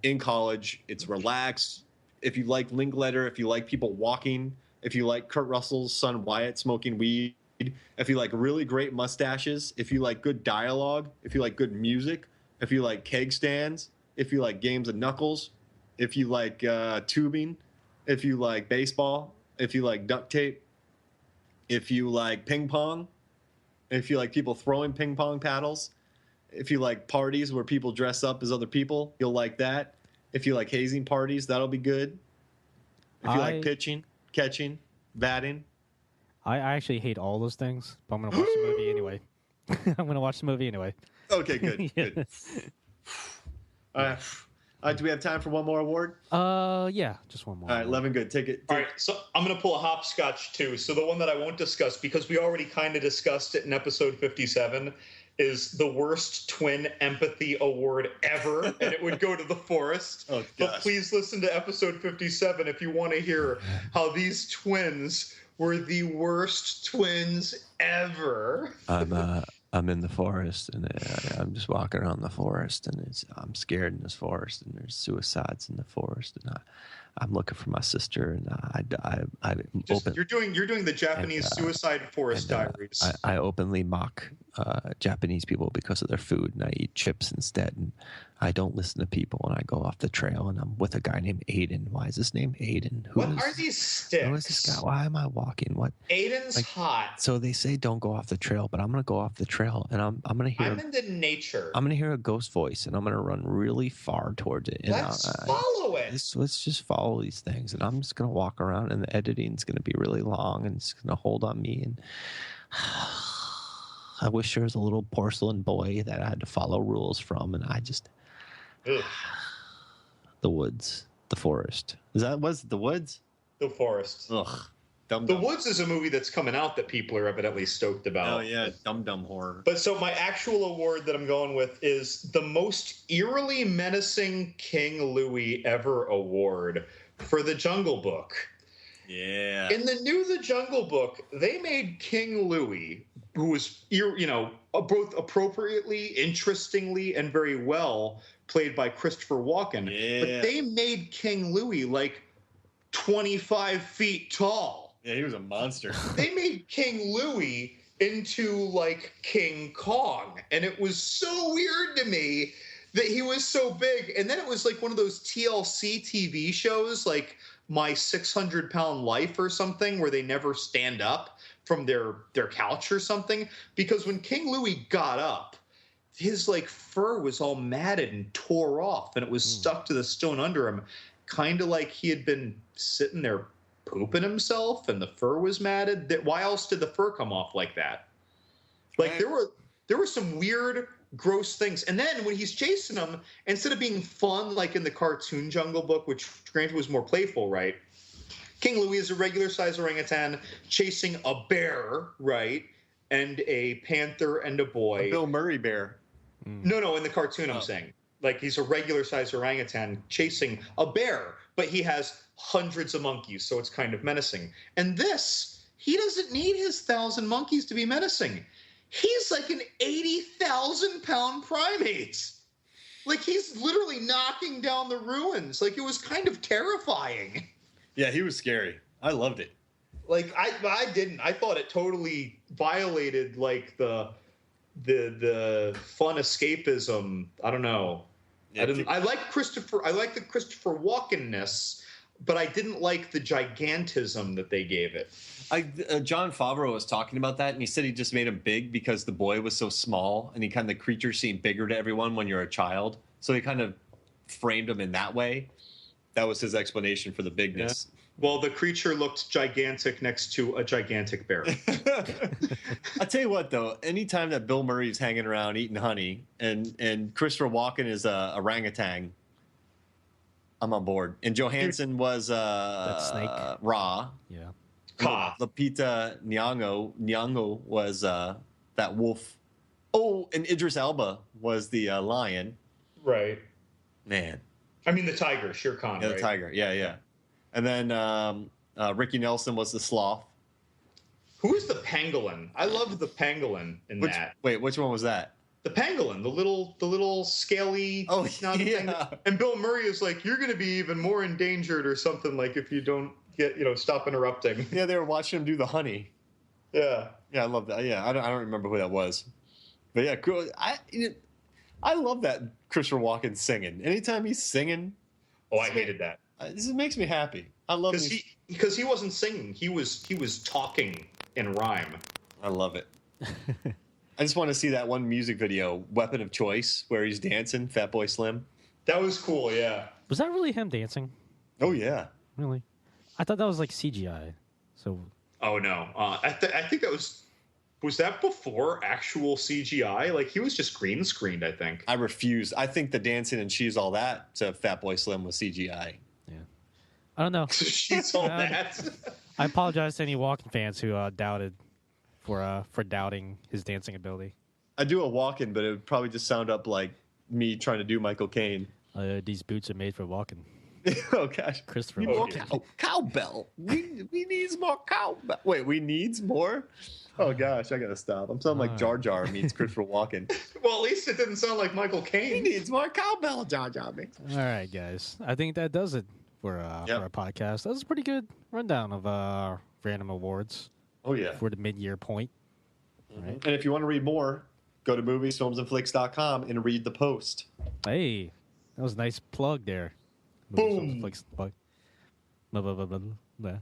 in college. It's relaxed. If you like Linkletter, if you like people walking, if you like Kurt Russell's son Wyatt smoking weed, if you like really great mustaches, if you like good dialogue, if you like good music, if you like keg stands, if you like games of knuckles, if you like tubing, if you like baseball, if you like duct tape, if you like ping pong, if you like people throwing ping pong paddles, if you like parties where people dress up as other people, you'll like that. If you like hazing parties, that'll be good. If you like pitching, catching, batting. I actually hate all those things, but I'm going to watch the movie anyway. I'm going to watch the movie anyway. Okay, good. Yeah. Good. All right, do we have time for one more award? Yeah, just one more. All right, Levin, good. Take it. All right, so I'm going to pull a hopscotch too. So the one that I won't discuss because we already kind of discussed it in episode 57 is the worst twin empathy award ever, and it would go to The Forest. Oh, but gosh. please listen to episode 57 if you want to hear how these twins were the worst twins ever. I'm in the forest, and I'm just walking around the forest, and I'm scared in this forest, and there's suicides in the forest, and I'm looking for my sister, and You're doing the Japanese suicide forest diaries. I openly mock Japanese people because of their food, and I eat chips instead, and I don't listen to people, and I go off the trail, and I'm with a guy named Aiden. Why is his name Aiden? What are these sticks? Who is this guy? Why am I walking? What? Aiden's hot. So they say don't go off the trail, but I'm gonna go off the trail, and I'm gonna hear. I'm into nature. I'm gonna hear a ghost voice, and I'm gonna run really far towards it. And Let's follow it. Let's just follow these things, and I'm just gonna walk around, and the editing's gonna be really long, and it's gonna hold on me. And I wish there was a little porcelain boy that I had to follow rules from, and I just. Ugh. The woods, the forest. Was it the woods? The Forest. Ugh. The Woods is a movie that's coming out that people are evidently stoked about. Oh, yeah. Dumb horror. But so my actual award that I'm going with is the most eerily menacing King Louis ever award for The Jungle Book. Yeah. In the new The Jungle Book, they made King Louis, who was, both appropriately, interestingly, and very well played by Christopher Walken. Yeah. But they made King Louis like 25 feet tall. Yeah, he was a monster. They made King Louis into like King Kong. And it was so weird to me that he was so big. And then it was like one of those TLC TV shows, like My 600-Pound Life or something, where they never stand up from their couch or something. Because when King Louis got up, his like fur was all matted and tore off, and it was stuck to the stone under him, kind of like he had been sitting there pooping himself, and the fur was matted. Why else did the fur come off like that? Like there were some weird, gross things. And then when he's chasing him, instead of being fun like in the cartoon Jungle Book, which granted was more playful, right? King Louis is a regular-sized orangutan chasing a bear, right? And a panther and a boy. A Bill Murray bear. No, in the cartoon I'm saying. Like he's a regular-sized orangutan chasing a bear, but he has hundreds of monkeys, so it's kind of menacing. And this, he doesn't need his 1,000 monkeys to be menacing. He's like an 80,000-pound primate. Like he's literally knocking down the ruins. Like it was kind of terrifying. Yeah, he was scary. I loved it. Like I didn't. I thought it totally violated like the fun escapism. I don't know. Yeah, I like the Christopher Walken-ness, but I didn't like the gigantism that they gave it. Jon Favreau was talking about that, and he said he just made him big because the boy was so small, and the creature seemed bigger to everyone when you're a child. So he kind of framed him in that way. That was his explanation for the bigness. Yeah. Well, the creature looked gigantic next to a gigantic bear. I'll tell you what, though. Anytime that Bill Murray's hanging around eating honey and Christopher Walken is a orangutan, I'm on board. And Johansson was that snake. Ra. Yeah. Ha. Lupita Nyong'o was that wolf. Oh, and Idris Elba was the lion. Right. Man. I mean, the tiger, Shere Khan, Yeah, right? the tiger. Yeah. And then Ricky Nelson was the sloth. Who is the pangolin? I love the pangolin in that. Wait, which one was that? The pangolin, the little scaly snotty thing. And Bill Murray is like, you're going to be even more endangered or something, like if you don't get, stop interrupting. Yeah, they were watching him do the honey. Yeah. Yeah, I love that. Yeah, I don't remember who that was. But yeah, cool. I love that Christopher Walken singing. Anytime he's singing. Oh, I hated that. This makes me happy. I love because he wasn't singing. He was talking in rhyme. I love it. I just want to see that one music video, Weapon of Choice, where he's dancing, Fatboy Slim. That was cool, yeah. Was that really him dancing? Oh, yeah. Really? I thought that was like CGI. So. Oh, no. I think that was that before actual CGI? Like, he was just green screened, I think. I refuse. I think the dancing and She's All That to Fatboy Slim was CGI. Yeah. I don't know. She's All That. I apologize to any Walken fans who doubted for doubting his dancing ability. I do a walk-in, but it would probably just sound up like me trying to do Michael Caine. These boots are made for walking. Oh, gosh. Christopher More Walken. cowbell. We needs more cowbell. Wait, we needs more? Oh, gosh, I got to stop. I'm sounding like Jar Jar meets Christopher Walken. Well, at least it didn't sound like Michael He Caine. needs more cowbell, Jar Jar. All right, guys. I think that does it for our podcast. That was a pretty good rundown of random awards. Oh, yeah. For the mid-year point. Mm-hmm. Right. And if you want to read more, go to moviesfilmsandflicks.com and read the post. Hey, that was a nice plug there. Boom. Plug. Blah, blah, blah, blah, blah.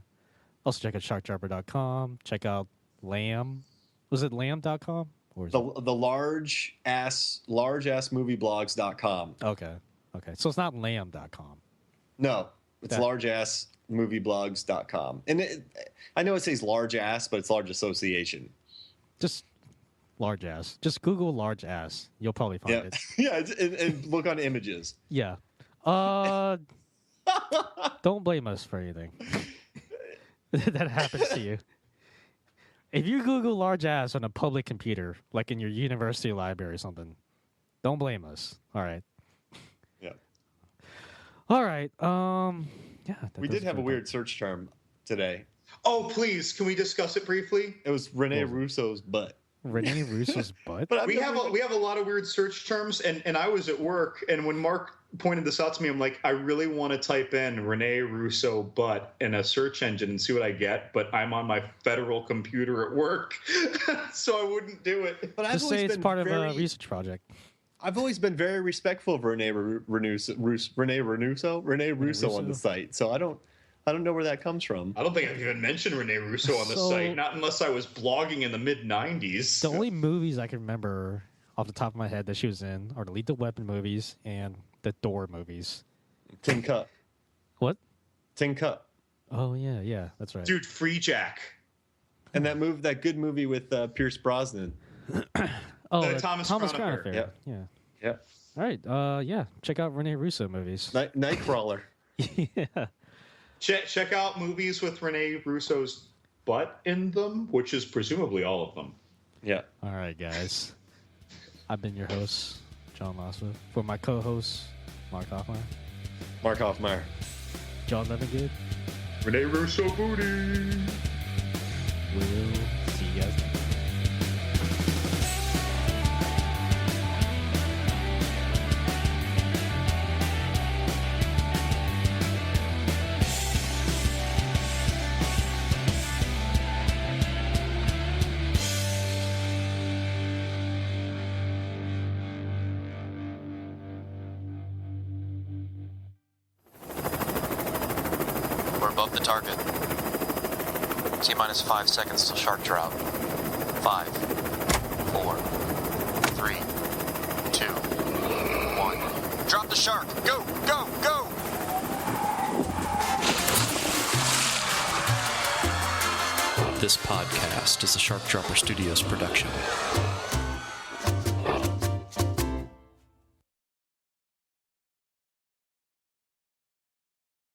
Also check out sharkdropper.com. Check out Lamb. Was it lamb.com? Or is The large-ass movieblogs.com. Okay. So it's not lamb.com. No, it's large-ass-movieblogs.com. And I know it says large ass, but it's large association. Just large ass. Just Google large ass. You'll probably find it. Yeah, and look on images. Yeah. Don't blame us for anything that happens to you. If you Google large ass on a public computer, like in your university library or something, don't blame us. All right. Yeah. All right. Yeah. We did have a weird search term today. Oh, please, can we discuss it briefly? It was Rene Russo's butt. Rene Russo's butt? But we have a lot of weird search terms, and I was at work, and when Mark pointed this out to me, I'm like, I really want to type in Rene Russo butt in a search engine and see what I get, but I'm on my federal computer at work, so I wouldn't do it. But Just say it's part of a research project. I've always been very respectful of Rene Russo on the site, so I don't know where that comes from. I don't think I've even mentioned Rene Russo on the site, not unless I was blogging in the mid-'90s. The only movies I can remember off the top of my head that she was in are the Lethal Weapon movies and the Thor movies. Tin Cup. What? Tin Cup. Oh, yeah, that's right. Dude, Free Jack. And that good movie with Pierce Brosnan. Thomas Crown Affair. Yeah. Yeah. All right. Yeah. Check out Rene Russo movies. Nightcrawler. Yeah. Check out movies with Rene Russo's butt in them, which is presumably all of them. Yeah. All right, guys. I've been your host, John Losswood. For my co-host, Mark Hoffmeyer. Mark Hoffmeyer. John Levingood. Rene Russo booty. We'll see you guys next time. Above the target. T-minus 5 seconds till shark drop. 5, 4, 3, 2, 1. Drop the shark! Go! Go! Go! This podcast is a Shark Dropper Studios production.